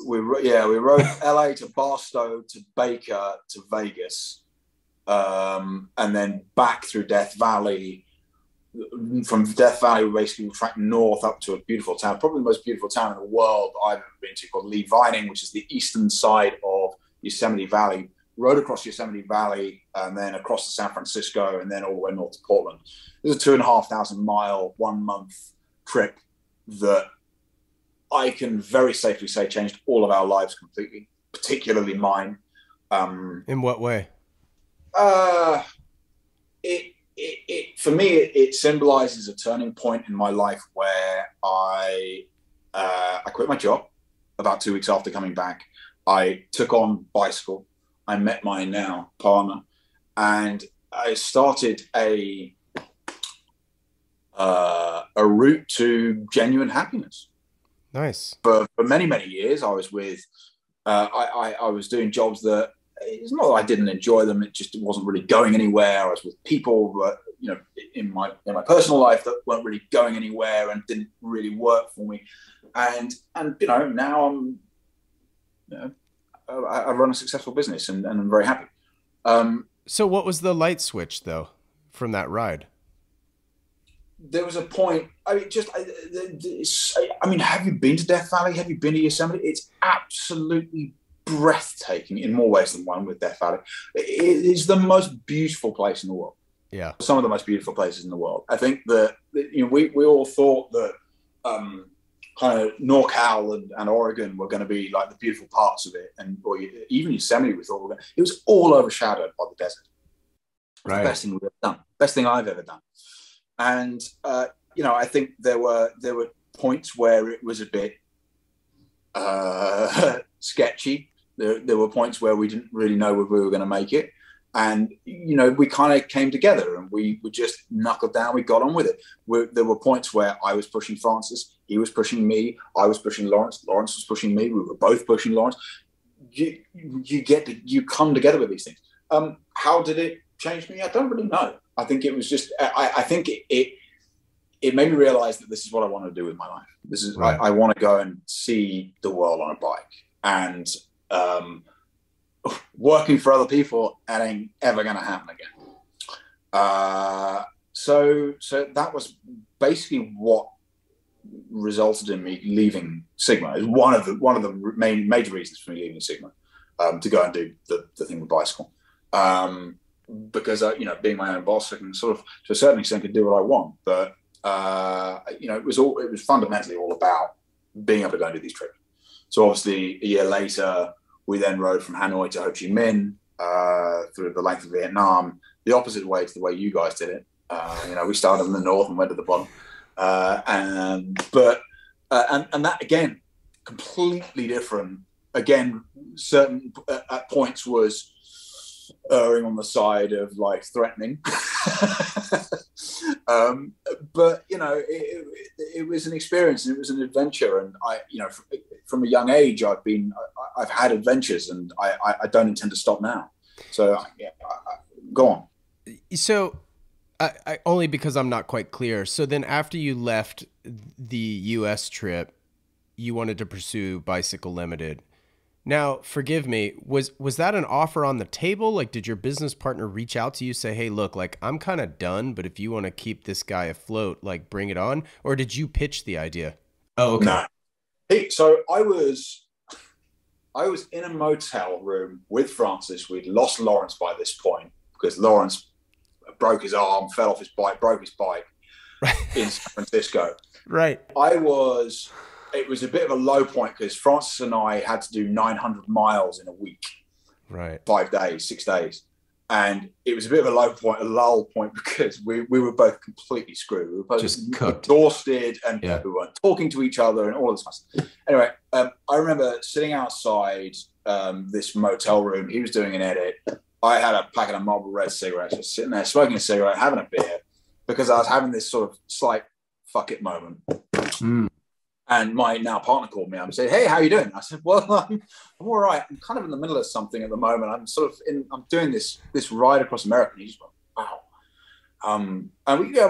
We rode LA to Barstow to Baker to Vegas, and then back through Death Valley. From Death Valley, we basically tracked north up to a beautiful town, probably the most beautiful town in the world I've ever been to, called Lee Vining, which is the eastern side of Yosemite Valley. Rode across Yosemite Valley and then across to San Francisco and then all the way north to Portland. It was a 2,500 mile, 1 month trip that I can very safely say changed all of our lives completely, particularly mine. In what way? For me, it symbolizes a turning point in my life where I quit my job about 2 weeks after coming back. I took on bicycle. I met my now partner, and I started a route to genuine happiness. Nice. For many, many years, I was with. I was doing jobs that it's not that I didn't enjoy them. It wasn't really going anywhere. I was with people that, in my personal life that weren't really going anywhere and didn't really work for me. And now I'm, I run a successful business and I'm very happy. So what was the light switch though from that ride? There was a point. I mean, have you been to Death Valley? Have you been to Yosemite? It's absolutely breathtaking in more ways than one with Death Valley. It is the most beautiful place in the world. Yeah, some of the most beautiful places in the world. I think that we all thought that kind of NorCal and Oregon were going to be like the beautiful parts of it, or even Yosemite. We thought it was all overshadowed by the desert. It was the best thing we've ever done. Best thing I've ever done. And I think there were points where it was a bit sketchy. There were points where we didn't really know whether we were going to make it. And, we kind of came together and we just knuckled down. We got on with it. There were points where I was pushing Francis. He was pushing me. I was pushing Lawrence. Lawrence was pushing me. We were both pushing Lawrence. You come together with these things. How did it change me? I don't really know. I think it was just, I think it made me realize that this is what I want to do with my life. This is, right. I want to go and see the world on a bike. And, working for other people, that ain't ever going to happen again. So that was basically what resulted in me leaving Sigma. It was one of the major reasons for me leaving Sigma, to go and do the thing with bicycle. Because being my own boss, I can sort of, to a certain extent, can do what I want. But it was fundamentally all about being able to go and do these trips. So obviously, a year later, we then rode from Hanoi to Ho Chi Minh, through the length of Vietnam, the opposite way to the way you guys did it. We started in the north and went to the bottom. And that, again, completely different. Again, certain at points was erring on the side of like threatening. But it was an experience and it was an adventure. And from a young age, I've had adventures, and I don't intend to stop now. So go on. So I only because I'm not quite clear. So then after you left the US trip, you wanted to pursue Bicycle Limited. Now, forgive me, was that an offer on the table? Like, did your business partner reach out to you, say, hey, look, like, I'm kind of done, but if you want to keep this guy afloat, like, bring it on? Or did you pitch the idea? Oh, okay. No. So I was in a motel room with Francis. We'd lost Lawrence by this point because Lawrence broke his arm, fell off his bike, broke his bike in San Francisco. Right. It was a bit of a low point because Francis and I had to do 900 miles in a week. Right. 5 days, 6 days. And it was a bit of a low point, a lull point, because we were both completely screwed. We were both just exhausted, and we weren't talking to each other and all this stuff. Anyway, I remember sitting outside this motel room. He was doing an edit. I had a packet of Marlboro Red cigarettes, just sitting there smoking a cigarette, having a beer, because I was having this sort of slight fuck it moment. Mm. And my now partner called me up and said, "Hey, how are you doing?" I said, "Well, I'm all right. I'm kind of in the middle of something at the moment. I'm doing this ride across America." And he just went, "Wow." And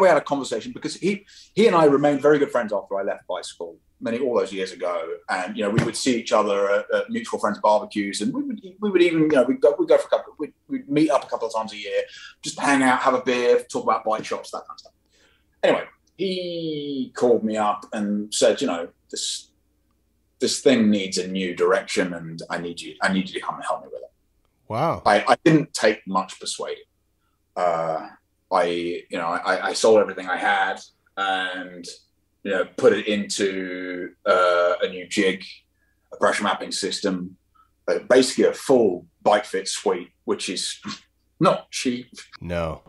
we had a conversation because he and I remained very good friends after I left bicycle all those years ago. And we would see each other at mutual friends barbecues, and we would even we'd go for a couple. We'd meet up a couple of times a year, just hang out, have a beer, talk about bike shops, that kind of stuff. Anyway. He called me up and said, this thing needs a new direction, and I need you to come and help me with it. Wow. I didn't take much persuading. I sold everything I had and put it into a new jig, a pressure mapping system, basically a full bike fit suite, which is not cheap. No.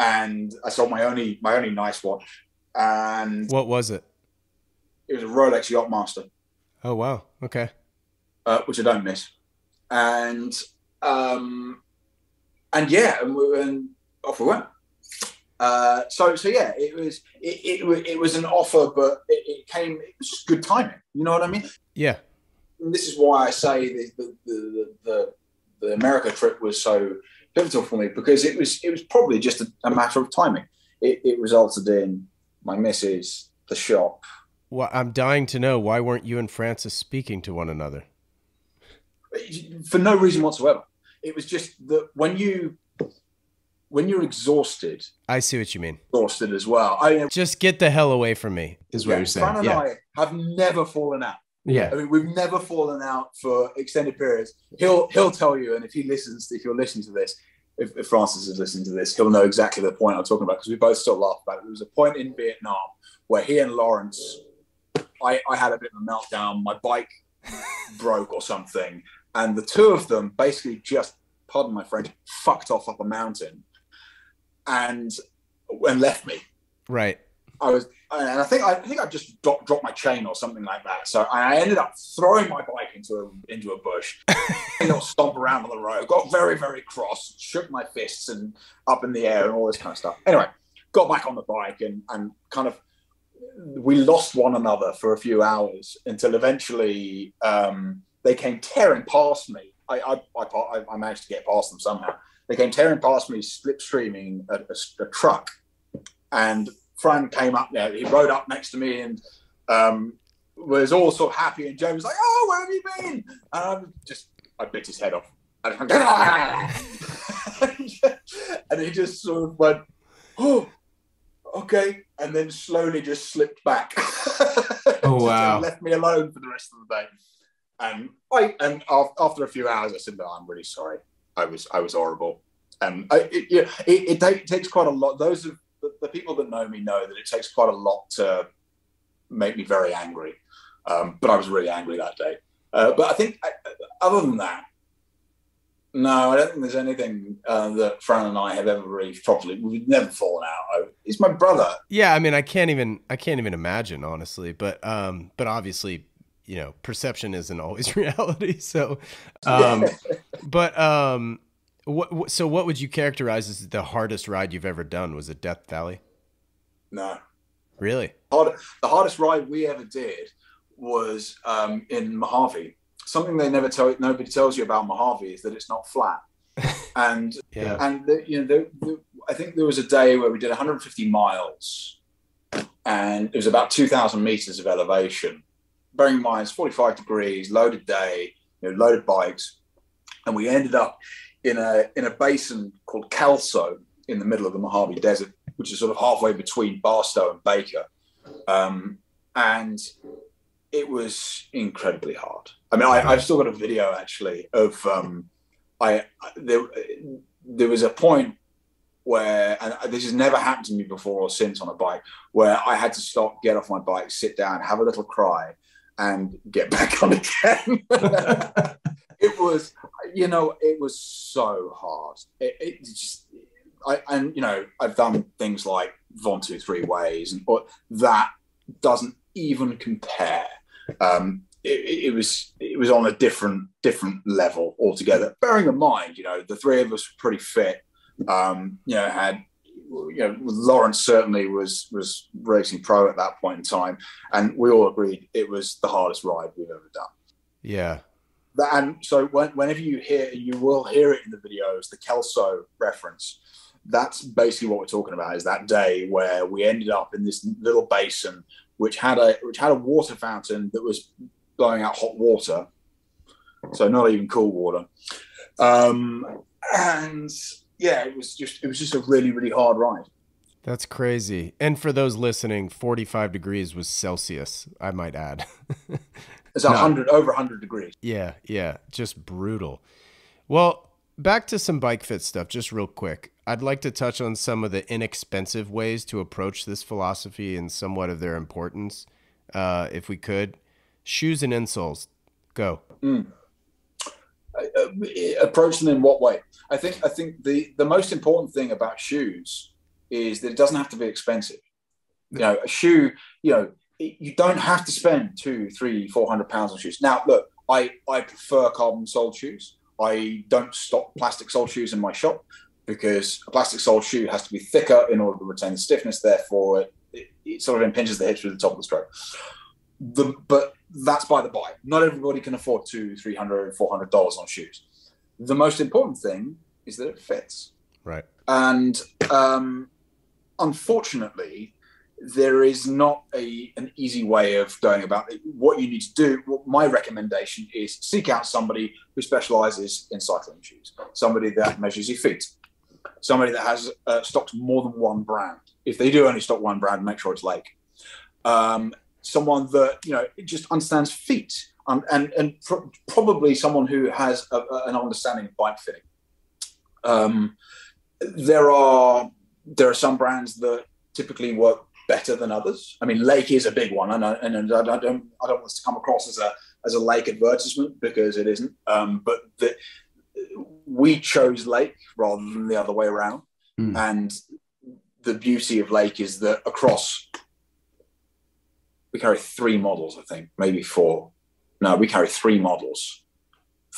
And I sold my only nice watch. And what was it? It was a Rolex Yachtmaster. Oh wow! Okay. Which I don't miss. And off we went. It was an offer, but it was just good timing. You know what I mean? Yeah. And this is why I say the America trip was so pivotal for me, because it was probably just a matter of timing. It resulted in my missus, the shop. Well, I'm dying to know, why weren't you and Francis speaking to one another? For no reason whatsoever. It was just that when you're exhausted. I see what you mean. Exhausted as well. Just get the hell away from me, is what you're saying. Fran and I have never fallen out. Yeah. I mean, we've never fallen out for extended periods. He'll tell you, and if you're listening to this, if Francis is listening to this, he'll know exactly the point I'm talking about, because we both still laugh about it. There was a point in Vietnam where he and Lawrence, I had a bit of a meltdown. My bike broke or something, and the two of them basically just, pardon my French, fucked off up a mountain and left me. Right. I think I just dropped my chain or something like that. So I ended up throwing my bike into a bush, stomp around on the road, got very, very cross, shook my fists and up in the air and all this kind of stuff. Anyway, got back on the bike and kind of, we lost one another for a few hours until eventually they came tearing past me. I managed to get past them somehow. They came tearing past me, slipstreaming a truck, and Fran came up there. He rode up next to me and was all sort of happy. And Joe was like, "Oh, where have you been?" And I bit his head off. And he just sort of went, "Oh, okay," and then slowly just slipped back. Oh wow! And left me alone for the rest of the day. And after a few hours, I said, "No, I'm really sorry. I was horrible." And it takes quite a lot. Those of the people that know me know that it takes quite a lot to make me very angry. But I was really angry that day. But I think other than that, no, I don't think there's anything that Fran and I have ever really properly. We've never fallen out. He's my brother. Yeah, I mean, I can't even imagine, honestly. But obviously, perception isn't always reality. So, what would you characterize as the hardest ride you've ever done? Was it Death Valley? No. Really? The hardest ride we ever did was in Mojave. Something nobody tells you about Mojave is that it's not flat. And I think there was a day where we did 150 miles, and it was about 2,000 meters of elevation. Bearing in mind, it's 45 degrees, loaded day, loaded bikes, and we ended up in a basin called Kelso in the middle of the Mojave Desert, which is sort of halfway between Barstow and Baker. and it was incredibly hard. I mean, I've still got a video actually of there was a point where, and this has never happened to me before or since on a bike, where I had to stop, get off my bike, sit down, have a little cry, and get back on again. It was, it was so hard. I've done things like 1, 2, 3 ways, but that doesn't even compare. It was on a different level altogether. Bearing in mind, the three of us were pretty fit. Lawrence certainly was racing pro at that point in time, and we all agreed it was the hardest ride we've ever done. Yeah. And so whenever you will hear it in the videos, the Kelso reference, that's basically what we're talking about, is that day where we ended up in this little basin which had a water fountain that was blowing out hot water, so not even cool water. And yeah, it was just a really, really hard ride. That's crazy. And for those listening, 45 degrees was Celsius, I might add. It's over 100 degrees. Yeah, just brutal. Well, back to some bike fit stuff, just real quick. I'd like to touch on some of the inexpensive ways to approach this philosophy and somewhat of their importance, if we could. Shoes and insoles. Go. Approach them in what way? I think the most important thing about shoes is that it doesn't have to be expensive. A shoe, you don't have to spend 200, 300, 400 pounds on shoes. Now, look, I prefer carbon soled shoes. I don't stock plastic soled shoes in my shop because a plastic soled shoe has to be thicker in order to retain the stiffness. Therefore, it sort of impinges the hips through the top of the stroke. But that's by the by. Not everybody can afford $200, $300, $400 on shoes. The most important thing is that it fits. Right. And unfortunately, there is not an easy way of going about it. What you need to do, my recommendation is seek out somebody who specializes in cycling shoes, somebody that measures your feet, somebody that has stocked more than one brand. If they do only stock one brand, make sure it's Lake. Someone that, just understands feet, and probably someone who has an understanding of bike fitting. There are some brands that typically work better than others. I mean, Lake is a big one, and I don't want this to come across as a Lake advertisement, because it isn't. But we chose Lake rather than the other way around. And the beauty of Lake is that we carry 3 models, I think, maybe 4. No, we carry 3 models,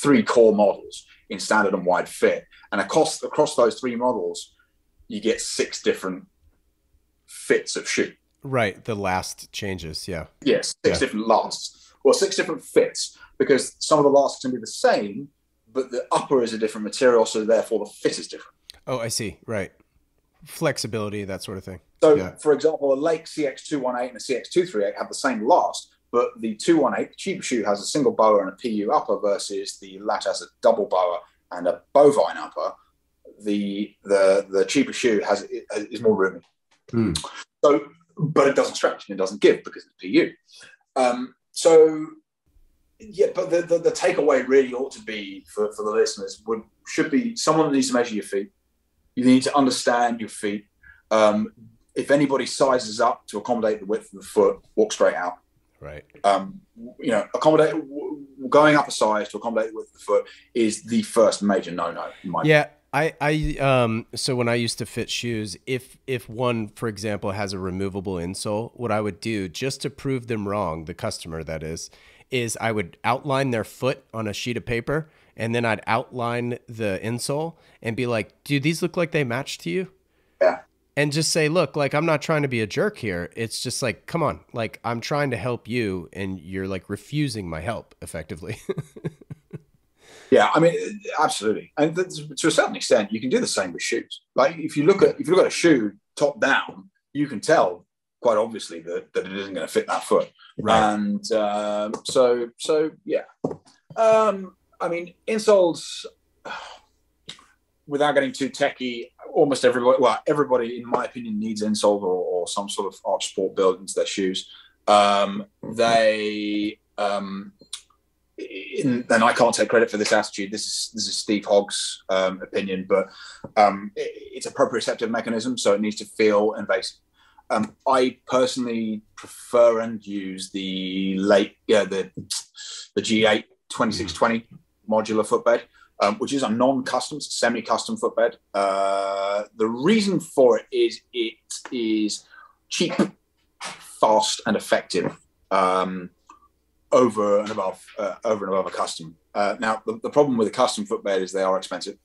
3 core models in standard and wide fit. And across those 3 models, you get 6 different fits of shoe. Right. The last changes. Yeah. Yes. 6 different lasts, or 6 different fits, because some of the lasts can be the same, but the upper is a different material. So therefore the fit is different. Oh, I see. Right. Flexibility, that sort of thing. So for example, a Lake CX218 and a CX238 have the same last, but the 218, the cheaper shoe, has a single boa and a PU upper, versus the latter has a double boa and a bovine upper. The cheaper shoe is more roomy. So, but it doesn't stretch and it doesn't give because it's PU. But the takeaway really ought to be for the listeners should be someone needs to measure your feet. You need to understand your feet. If anybody sizes up to accommodate the width of the foot, walk straight out. Right. Accommodate going up a size to accommodate the width of the foot is the first major no-no in my opinion. So when I used to fit shoes, if one, for example, has a removable insole, what I would do, just to prove them wrong, the customer that is I would outline their foot on a sheet of paper, and then I'd outline the insole and be like, do these look like they match to you? Yeah. And just say, look, like, I'm not trying to be a jerk here. It's just like, come on, like, I'm trying to help you, and you're like refusing my help effectively. Yeah, I mean, absolutely. And to a certain extent, you can do the same with shoes. Like if you look at a shoe top down, you can tell quite obviously that it isn't going to fit that foot. Right. And so yeah. I mean, insoles, without getting too techie, everybody, in my opinion, needs insoles or some sort of arch support built into their shoes. They and I can't take credit for this attitude. This is Steve Hogg's opinion, but it's a proprioceptive mechanism, so it needs to feel invasive. I personally prefer and use the G8 2620 modular footbed, which is a non-custom, semi-custom footbed. The reason for it is cheap, fast, and effective. Over and above a custom. Now, the problem with a custom footbed is they are expensive.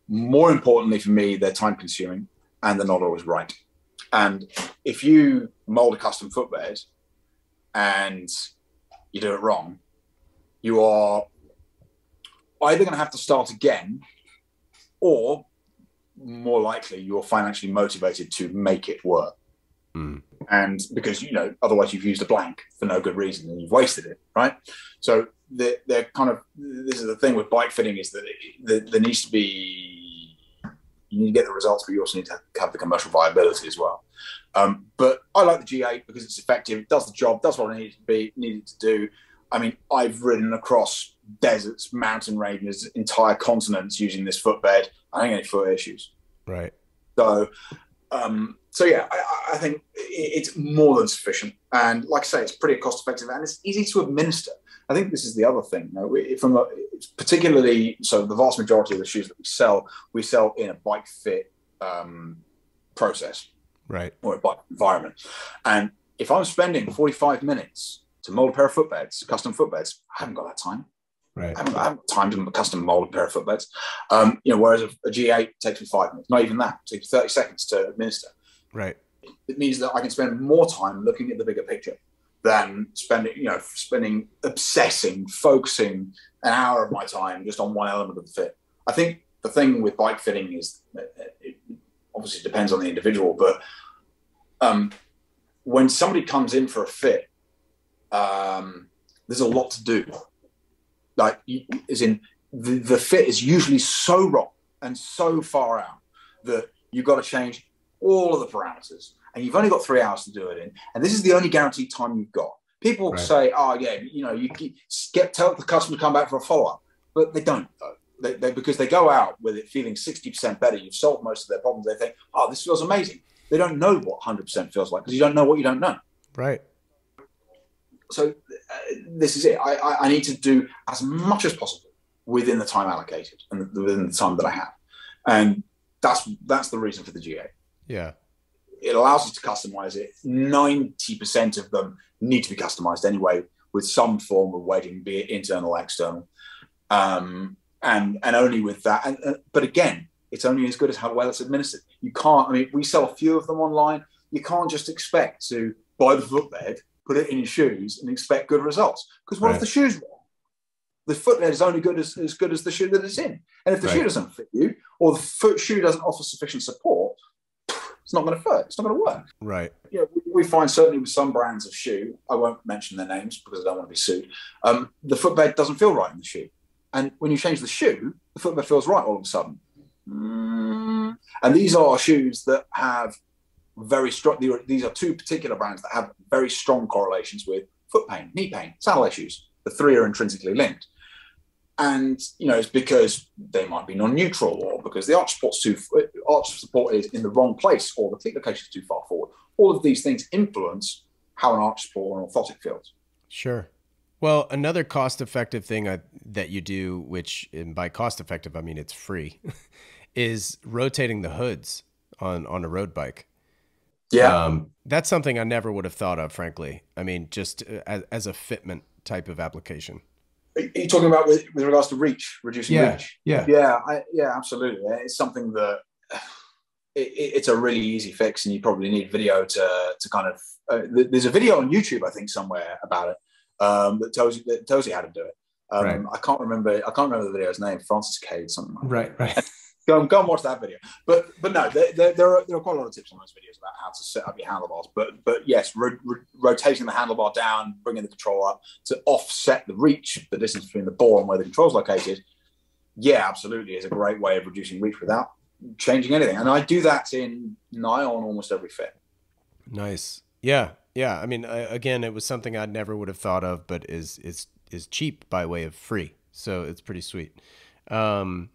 More importantly for me, they're time consuming and they're not always right. And if you mold a custom footbed and you do it wrong, you are either going to have to start again, or more likely you're financially motivated to make it work. And because, otherwise you've used a blank for no good reason and you've wasted it, right? So they're kind of, this is the thing with bike fitting, is that there needs to be, you need to get the results, but you also need to have the commercial viability as well. But I like the G8 because it's effective, it does the job, does what it needed to do. I mean, I've ridden across deserts, mountain ranges, entire continents using this footbed. I don't get any foot issues. Right. So yeah, I think it's more than sufficient, and like I say, it's pretty cost effective and it's easy to administer. I think this is the other thing. Particularly, so the vast majority of the shoes that we sell in a bike fit process, right, or a bike environment. And if I'm spending 45 minutes to mold a pair of footbeds, custom footbeds, I haven't got that time. Right. I haven't time to custom mold a pair of footbeds. Whereas a G8 takes me 5 minutes, not even that. It takes 30 seconds to administer. Right. It means that I can spend more time looking at the bigger picture than spending obsessing, focusing an hour of my time just on one element of the fit. I think the thing with bike fitting is it obviously depends on the individual, but when somebody comes in for a fit, there's a lot to do. Like, as in the fit is usually so wrong and so far out that you've got to change all of the parameters, and you've only got 3 hours to do it in, and this is the only guaranteed time you've got. People say, "Oh yeah, you tell the customer to come back for a follow-up," but they don't, though. Because they go out with it feeling 60% better. You've solved most of their problems. They think, "Oh, this feels amazing." They don't know what 100% feels like because you don't know what you don't know. Right. So this is it. I need to do as much as possible within the time allocated and within the time that I have, and that's the reason for the G8. Yeah. It allows us to customize it. 90% of them need to be customized anyway, with some form of weighting, be it internal or external. And only with that. But again, it's only as good as how well it's administered. You can't, we sell a few of them online. You can't just expect to buy the footbed, put it in your shoes and expect good results. Because what if the shoe's wrong? The footbed is only good as good as the shoe that it's in. And if the shoe doesn't fit you, or the shoe doesn't offer sufficient support, it's not going to fit. It's not going to work. Right. We find certainly with some brands of shoe, I won't mention their names because I don't want to be sued, the footbed doesn't feel right in the shoe. And when you change the shoe, the footbed feels right all of a sudden. And these are shoes that have very strong, these are two particular brands that have very strong correlations with foot pain, knee pain, saddle issues. The three are intrinsically linked. And, it's because they might be non-neutral, or because the arch support is in the wrong place, or the cleat location is too far forward. All of these things influence how an arch support or orthotic feels. Sure. Well, another cost-effective thing that you do, which, and by cost-effective, I mean it's free, is rotating the hoods on a road bike. Yeah. That's something I never would have thought of, frankly. I mean, just as a fitment type of application. Are you talking about with regards to reach, reducing reach? Yeah, absolutely. It's something that it's a really easy fix, and you probably need video to kind of. There's a video on YouTube, I think, somewhere about it that tells you how to do it. I can't remember the video's name. Francis Cade, something like that. Right. Go and watch that video. But no, there are quite a lot of tips on those videos about how to set up your handlebars. But yes, rotating the handlebar down, bringing the control up to offset the reach, the distance between the ball and where the control's located. Yeah, absolutely, is a great way of reducing reach without changing anything. And I do that in nigh on almost every fit. Nice. Yeah. Yeah, I mean, again, it was something I never would have thought of, but is cheap by way of free, so it's pretty sweet. Um,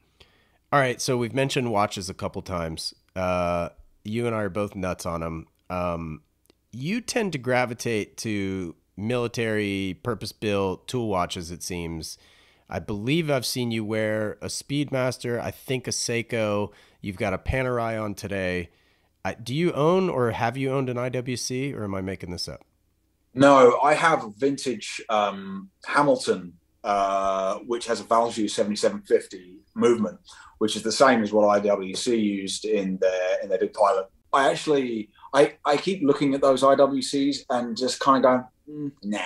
all right, so we've mentioned watches a couple times. You and I are both nuts on them. You tend to gravitate to military, purpose-built tool watches, it seems. I believe I've seen you wear a Speedmaster, I think a Seiko. You've got a Panerai on today. Do you own or have you owned an IWC, or am I making this up? No, I have a vintage Hamilton, which has a Value 7750 movement, which is the same as what IWC used in their big pilot. I keep looking at those IWCs and just kind of going, nah.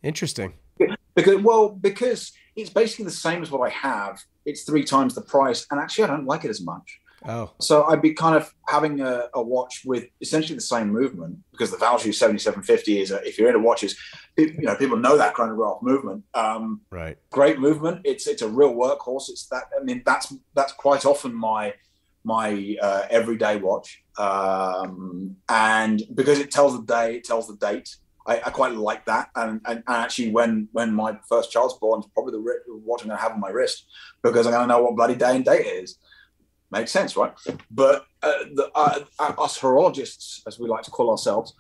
Interesting. Because it's basically the same as what I have. It's 3 times the price, and actually I don't like it as much. Oh, So I'd be kind of having a watch with essentially the same movement, because the Value 7750 is, if you're into watches, people know that chronograph movement. right. Great movement. It's a real workhorse. It's that. I mean, that's quite often my everyday watch. And because it tells the day, it tells the date. I quite like that. And actually, when my first child's born, it's probably the watch I'm going to have on my wrist, because I'm going to know what bloody day and date it is. Makes sense, right? But us horologists, as we like to call ourselves,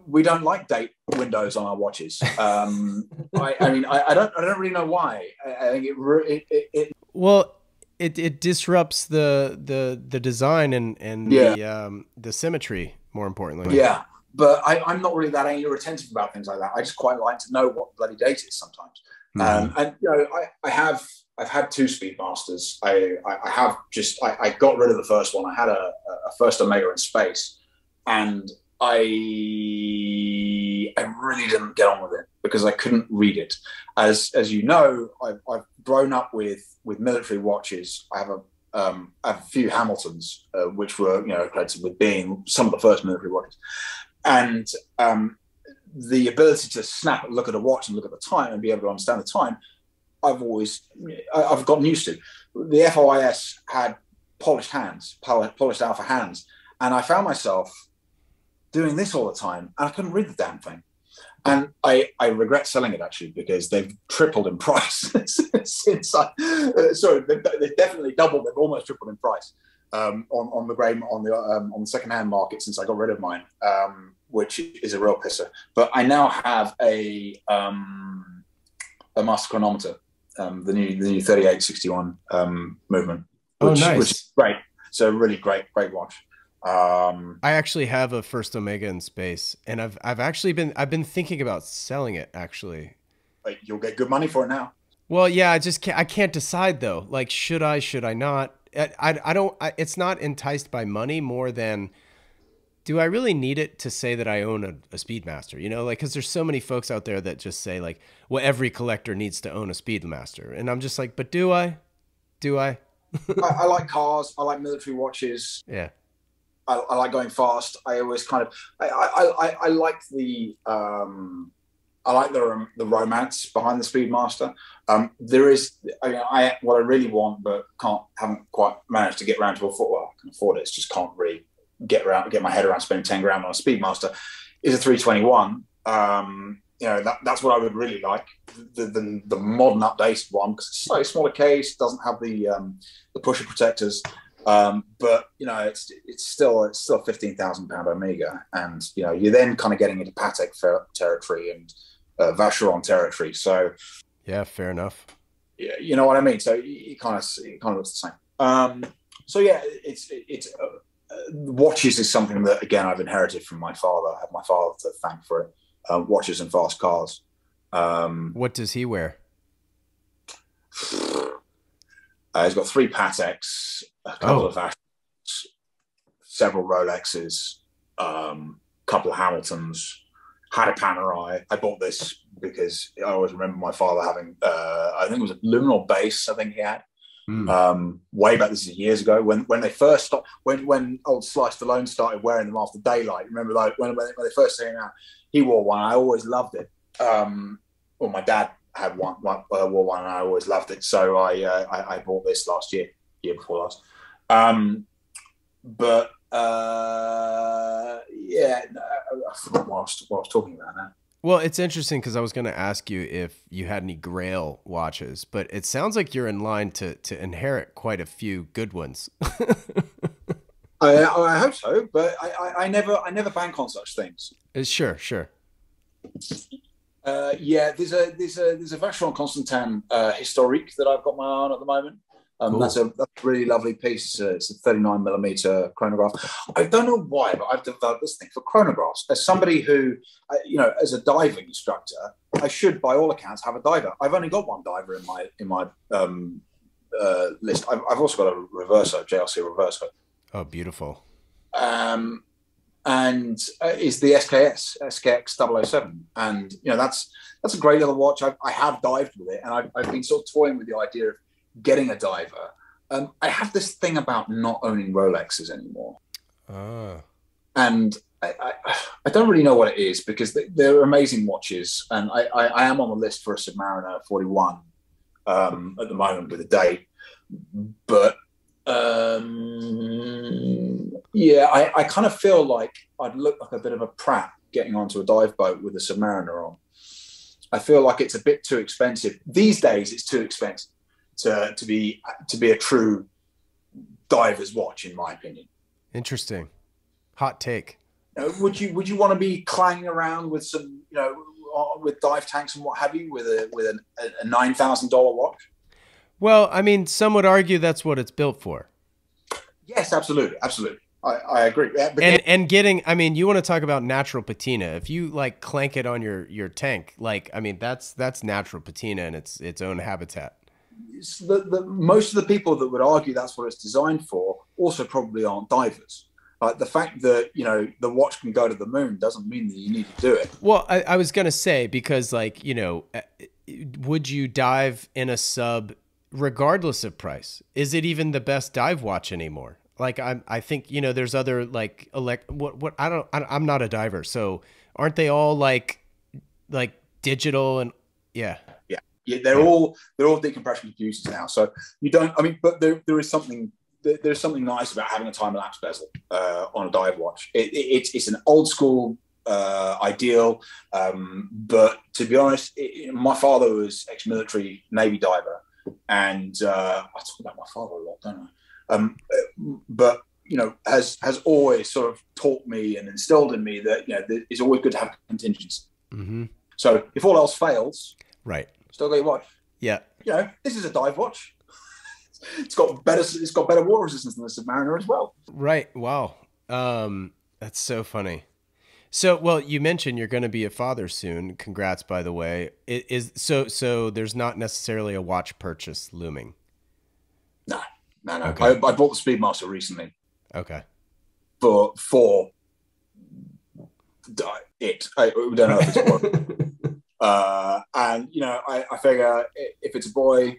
we don't like date windows on our watches. I mean, I don't really know why. I think it Well, it disrupts the design and yeah. the symmetry, more importantly. Yeah, but I'm not really that angular attentive about things like that. I just quite like to know what bloody date it is sometimes. And I've had 2 Speedmasters. I got rid of the first one. I had a first Omega in space, and I really didn't get on with it because I couldn't read it. As you know, I've grown up with military watches. I have a few Hamiltons, which were credited with being some of the first military watches, and the ability to snap and look at a watch and look at the time and be able to understand the time, I've gotten used to. The FOIS had polished alpha hands, and I found myself doing this all the time, and I couldn't read the damn thing. And I regret selling it, actually, because they've tripled in price since they've definitely doubled. They've almost tripled in price on the secondhand market since I got rid of mine, which is a real pisser. But I now have a master chronometer, the new 3861 movement, which is great. So really great watch. I actually have a first Omega in space, and I've been thinking about selling it, actually. You'll get good money for it now. Well, yeah, I can't decide though. Like, should I not? I don't. It's not enticed by money more than, do I really need it to say that I own a Speedmaster? Like, because there's so many folks out there that just say like, well, every collector needs to own a Speedmaster, and I'm just like, but do I? Do I? I like cars. I like military watches. Yeah. I like going fast. I always kind of I like the the romance behind the Speedmaster. There is what I really want, but haven't quite managed to get around to afford. Well, I can afford it. It's just can't really get my head around spending 10 grand on a Speedmaster. Is a 321. That's what I would really like. The modern updated one, because it's a slightly smaller case, doesn't have the pusher protectors. But it's still a £15,000 Omega, and you're then kind of getting into Patek territory and Vacheron territory. So yeah, fair enough. Yeah, you know what I mean. So it kind of looks the same. So yeah, it's watches is something that again I've inherited from my father. I have my father to thank for it. Watches and fast cars. What does he wear? He's got 3 Pateks, a couple of Vachons, several Rolexes, couple of Hamiltons, had a Panerai. I bought this because I always remember my father having, I think it was a luminol base, I think he had. Way back, this is years ago, when they first stopped, when old Sly Stallone started wearing them after daylight. Remember, like when they first came out, he wore one. I always loved it. Well, my dad had wore one, and I always loved it. So I bought this year before last. But Yeah, no, I forgot what I was talking about now. Well, it's interesting because I was going to ask you if you had any Grail watches, but it sounds like you're in line to inherit quite a few good ones. I hope so, but I never bank on such things. Sure, sure. Yeah, there's a Vacheron Constantin historique that I've got my eye on at the moment. Cool. That's a really lovely piece. It's a 39 millimeter chronograph. I don't know why, but I've developed this thing for chronographs. As somebody who, as a diving instructor, I should, by all accounts, have a diver. I've only got one diver in my list. I've also got a reverso, JLC reverso. Oh, beautiful. And is the SKX 007. And, that's a great little watch. I have dived with it, and I've been sort of toying with the idea of getting a diver. I have this thing about not owning Rolexes anymore. And I don't really know what it is, because they're amazing watches. And I am on the list for a Submariner 41 at the moment with a date. But yeah, I kind of feel like I'd look like a bit of a prat getting onto a dive boat with a Submariner on. I feel like it's a bit too expensive. These days, it's too expensive to be a true diver's watch, in my opinion. Interesting. Hot take. Would you want to be clanging around with some, with dive tanks and what have you, with a $9,000 watch? Well, I mean, some would argue that's what it's built for. Yes, absolutely. I agree. Yeah, and getting, I mean, you want to talk about natural patina. If you like clank it on your tank, like, I mean, that's natural patina in its own habitat. Most of the people that would argue that's what it's designed for also probably aren't divers. The fact that, the watch can go to the moon doesn't mean that you need to do it. Well, I was going to say, because like, would you dive in a sub regardless of price? Is it even the best dive watch anymore? Like, I think, there's other like I'm not a diver. So aren't they all like digital and yeah. Yeah, they're all decompression computers now. So you don't. I mean, but there's something nice about having a time lapse bezel on a dive watch. It's an old school ideal, but to be honest, my father was ex-military Navy diver, and I talk about my father a lot, don't I? But has always sort of taught me and instilled in me that it's always good to have contingency. Mm-hmm. So if all else fails, right. Still got your watch. Yeah. This is a dive watch. It's got better water resistance than the Submariner as well. Right. Wow. That's so funny. So, well, you mentioned you're going to be a father soon. Congrats, by the way. So there's not necessarily a watch purchase looming. No. Okay. I bought the Speedmaster recently. Okay. For it. We don't know if it's a boy. And I figure if it's a boy,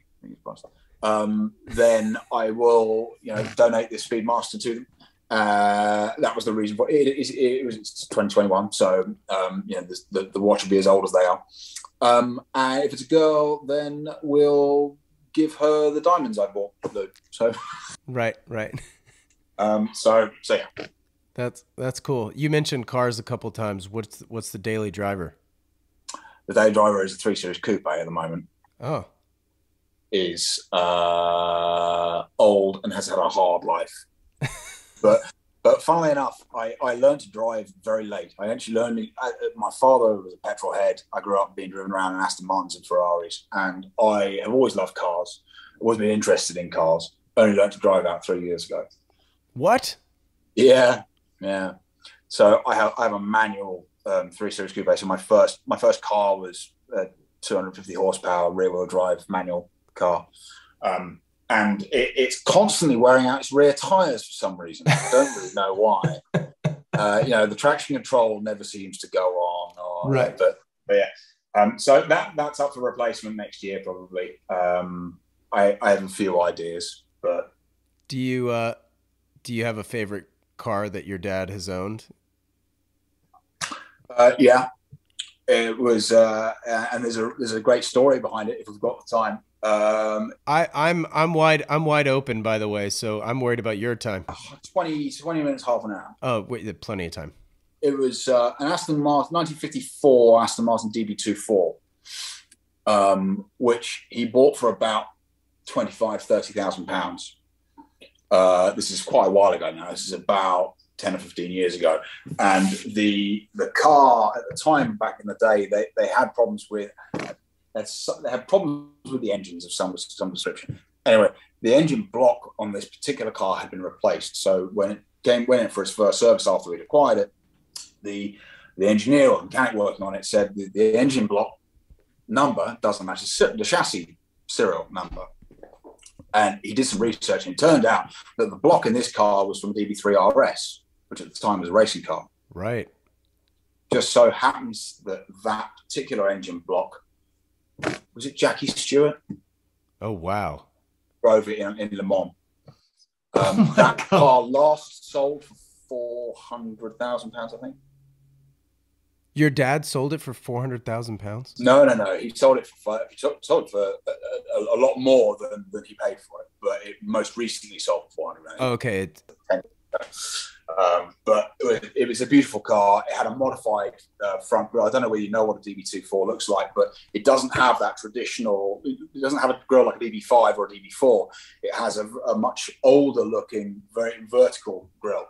then I will donate this Speedmaster to them. That was the reason for it. It was 2021, so the watch will be as old as they are. And if it's a girl, then we'll give her the diamonds I bought. So right. So yeah. That's cool. You mentioned cars a couple times. What's the daily driver? The daily driver is a 3 Series coupe at the moment. Oh. Is old and has had a hard life. But funnily enough, I learned to drive very late. I actually learned, my father was a petrol head. I grew up being driven around in Aston Martins and Ferraris, and I have always loved cars, always been interested in cars. Only learned to drive out 3 years ago. What? Yeah. So I have a manual 3 Series coupe. So my first car was a 250 horsepower rear wheel drive manual car. And it's constantly wearing out its rear tires for some reason. I don't really know why. The traction control never seems to go on. Right. But yeah. So that's up for replacement next year, probably. I have a few ideas, but do you have a favorite car that your dad has owned? Yeah. It was, and there's a great story behind it if we've got the time. I'm wide open, by the way, so I'm worried about your time. 20 minutes, half an hour. Oh, wait, plenty of time. It was an Aston Martin, 1954 Aston Martin DB24, which he bought for about £30,000. This is quite a while ago now. This is about 10 or 15 years ago. And the car at the time, back in the day, they had problems with the engines of some description. Anyway, the engine block on this particular car had been replaced. So when it went in for its first service after we'd acquired it, the engineer or mechanic working on it said the engine block number doesn't match the chassis serial number. And he did some research, and it turned out that the block in this car was from DB3 RS, which at the time was a racing car. Right. Just so happens that that particular engine block, was it Jackie Stewart? Oh, wow. Drove it in Le Mans. That car last sold for £400,000, I think. Your dad sold it for £400,000? No. He sold it for a lot more than he paid for it. But it most recently sold for £400,000. Oh, okay. But it was a beautiful car. It had a modified front grille. I don't know whether you know what a DB24 looks like, but it doesn't have that traditional. It doesn't have a grille like a DB5 or a DB4. It has a much older looking, very vertical grille.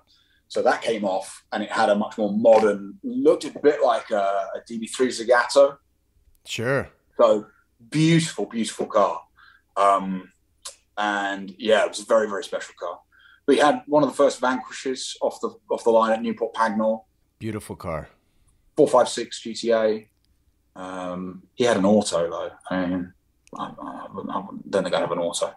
So that came off, and it had a much more modern, looked a bit like a DB3 Zagato. Sure. So beautiful, beautiful car. And yeah, it was a very, very special car. We had one of the first Vanquishes off the line at Newport Pagnell. Beautiful car. 456 GTA. He had an auto though. I mean, I don't think I have an auto.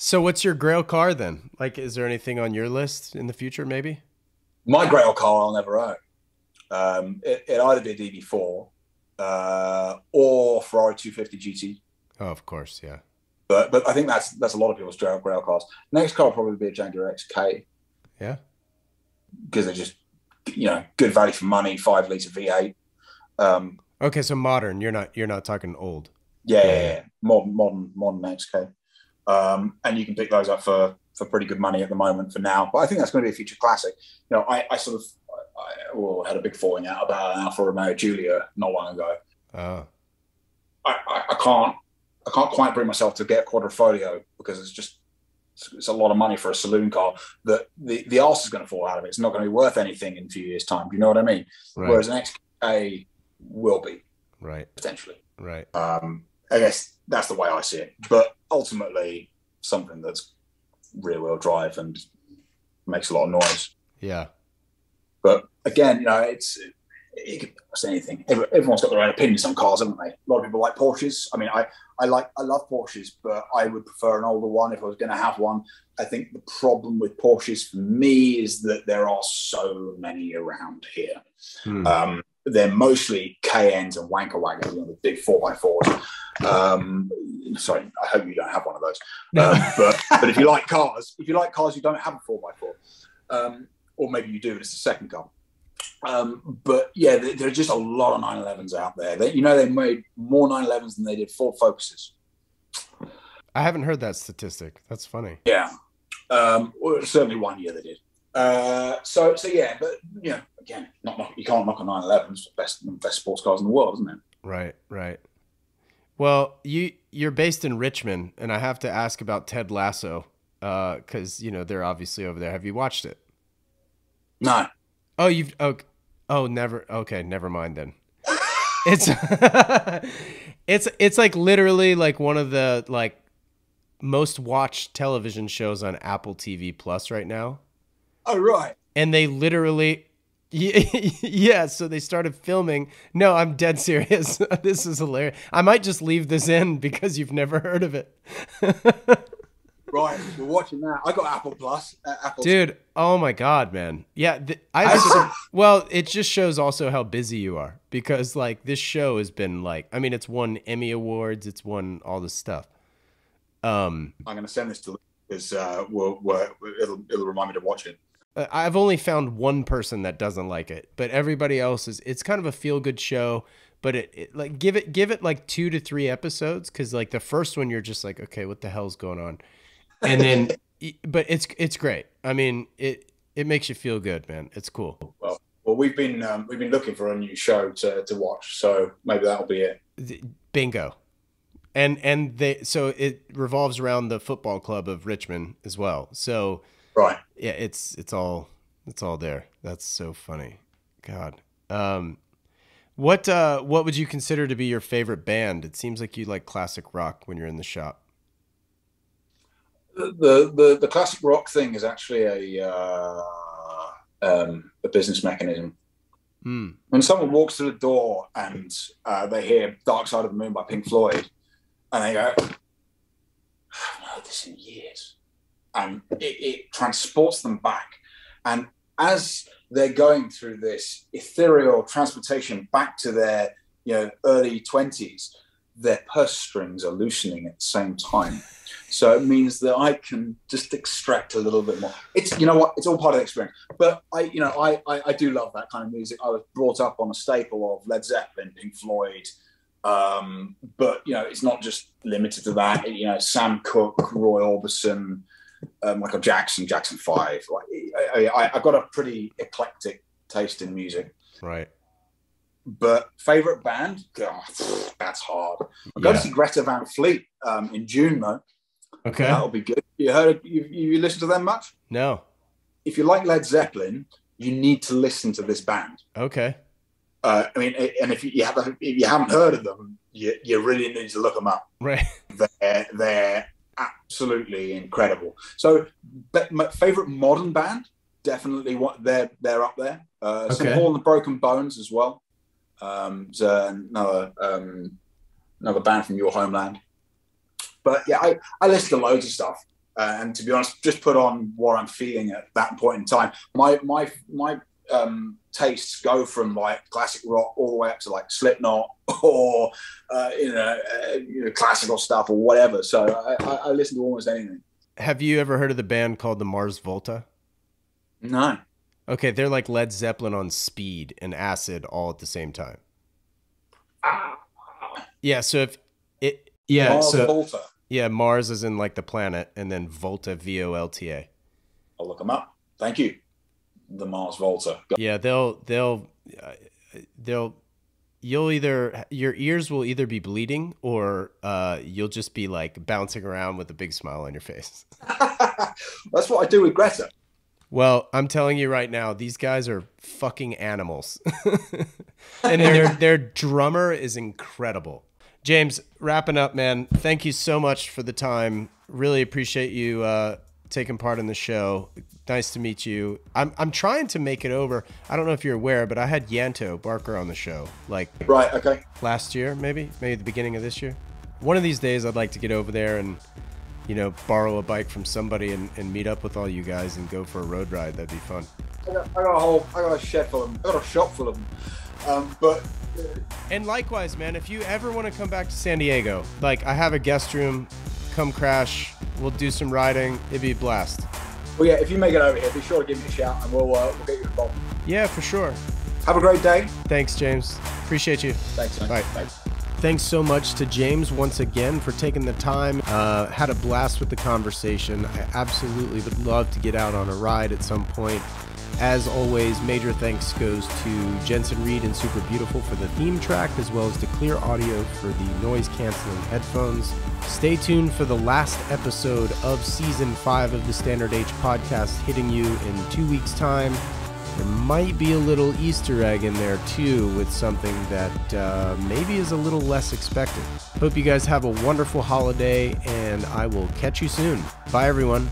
So what's your grail car then? Like, is there anything on your list in the future, maybe? My grail car I'll never own. It'd either be a DB4 or Ferrari 250 GT. Oh, of course, yeah. But I think that's a lot of people's grail cars. Next car will probably be a Jaguar XK. Yeah. Because they're just, good value for money, 5-litre V8. Okay, so modern. You're not talking old. Yeah. Modern XK. And you can pick those up for pretty good money at the moment for now. But I think that's going to be a future classic. I had a big falling out about an Alfa Romeo Giulia not long ago. Oh. I can't quite bring myself to get a Quadrifoglio because it's a lot of money for a saloon car that the arse is going to fall out of it. It's not going to be worth anything in a few years' time. Do you know what I mean? Right. Whereas an XK will be. Right. Potentially. Right. I guess that's the way I see it. But ultimately, something that's rear-wheel drive and makes a lot of noise. Yeah. But again, you could say anything. Everyone's got their own opinions on cars, haven't they? A lot of people like Porsches. I mean, I love Porsches, but I would prefer an older one if I was going to have one. I think the problem with Porsches for me is that there are so many around here. They're mostly Cayennes and wanker wagons, the big 4x4s. Sorry, I hope you don't have one of those. But if you like cars, you don't have a 4x4. Or maybe you do, and it's the second car. But yeah, there are just a lot of 911s out there. They made more 911s than they did Ford Focuses. I haven't heard that statistic. That's funny. Yeah. Well, certainly one year they did. So yeah, but again, you can't knock a 911. It's the best sports cars in the world, isn't it? Right. Well, you're based in Richmond, and I have to ask about Ted Lasso, because they're obviously over there. Have you watched it? No. Oh, never. Okay, never mind then. It's like literally like one of the like most watched television shows on Apple TV Plus right now. Oh, right. And they literally, yeah. So they started filming. No, I'm dead serious. This is hilarious. I might just leave this in because you've never heard of it. Right, we're watching that. I got Apple Plus. Dude, oh my God, man. Yeah, well, it just shows also how busy you are because like this show has been it's won Emmy Awards, it's won all this stuff. I'm going to send this to Luke because it'll remind me to watch it. I've only found one person that doesn't like it, but everybody else it's kind of a feel-good show, but it like give it like 2 to 3 episodes, because like the first one you're just like, okay, what the hell's going on, and then but it's great. I mean, it makes you feel good, man. It's cool. Well, we've been looking for a new show to watch, so maybe that'll be it. Bingo. And so it revolves around the football club of Richmond as well. So right, yeah, it's all there. That's so funny. God. What would you consider to be your favorite band? It seems like you like classic rock when you're in the shop. The classic rock thing is actually a business mechanism. When someone walks through the door and they hear "Dark Side of the Moon" by Pink Floyd, and they go, "I've heard this in years," and it transports them back. And as they're going through this ethereal transportation back to their early 20s, their purse strings are loosening at the same time. So it means that I can just extract a little bit more. It's, you know what, it's all part of the experience. But I do love that kind of music. I was brought up on a staple of Led Zeppelin, Pink Floyd. But it's not just limited to that. Sam Cooke, Roy Orbison, Michael Jackson, Jackson 5. I've got a pretty eclectic taste in music. Right. But favorite band? God, that's hard. I'm going to see Greta Van Fleet in June, though. Okay, that'll be good. You listen to them much? No. If you like Led Zeppelin, you need to listen to this band. Okay. I mean, and if you haven't heard of them, you really need to look them up. Right. They're absolutely incredible. So, but my favorite modern band, definitely they're up there. St. Paul and the Broken Bones as well. There's another band from your homeland. But yeah, I listen to loads of stuff, and to be honest, just put on what I'm feeling at that point in time. My tastes go from like classic rock all the way up to like Slipknot or classical stuff or whatever. So I listen to almost anything. Have you ever heard of the band called the Mars Volta? No. Okay, they're like Led Zeppelin on speed and acid all at the same time. Yeah, so if it Mars Volta. Yeah, Mars is in like the planet, and then Volta, Volta. I'll look them up. Thank you. The Mars Volta. Yeah, your ears will either be bleeding or you'll just be like bouncing around with a big smile on your face. That's what I do with Greta. Well, I'm telling you right now, these guys are fucking animals. And their drummer is incredible. James, wrapping up, man, thank you so much for the time. Really appreciate you taking part in the show. Nice to meet you. I'm trying to make it over. I don't know if you're aware, but I had Yanto Barker on the show. Right, okay. Last year, maybe the beginning of this year. One of these days I'd like to get over there and, borrow a bike from somebody and meet up with all you guys and go for a road ride. That'd be fun. I got a shed full of them. I got a shop full of them. And likewise, man, if you ever want to come back to San Diego, I have a guest room, come crash, we'll do some riding, it'd be a blast. Well, yeah, if you make it over here, be sure to give me a shout and we'll get you involved. Yeah, for sure. Have a great day. Thanks, James. Appreciate you. Thanks, man. Bye. Thanks so much to James once again for taking the time. Had a blast with the conversation. I absolutely would love to get out on a ride at some point. As always, major thanks goes to Jensen Reed and Super Beautiful for the theme track, as well as to Clear Audio for the noise-canceling headphones. Stay tuned for the last episode of Season 5 of the Standard H podcast hitting you in 2 weeks' time. There might be a little Easter egg in there, too, with something that maybe is a little less expected. Hope you guys have a wonderful holiday, and I will catch you soon. Bye, everyone.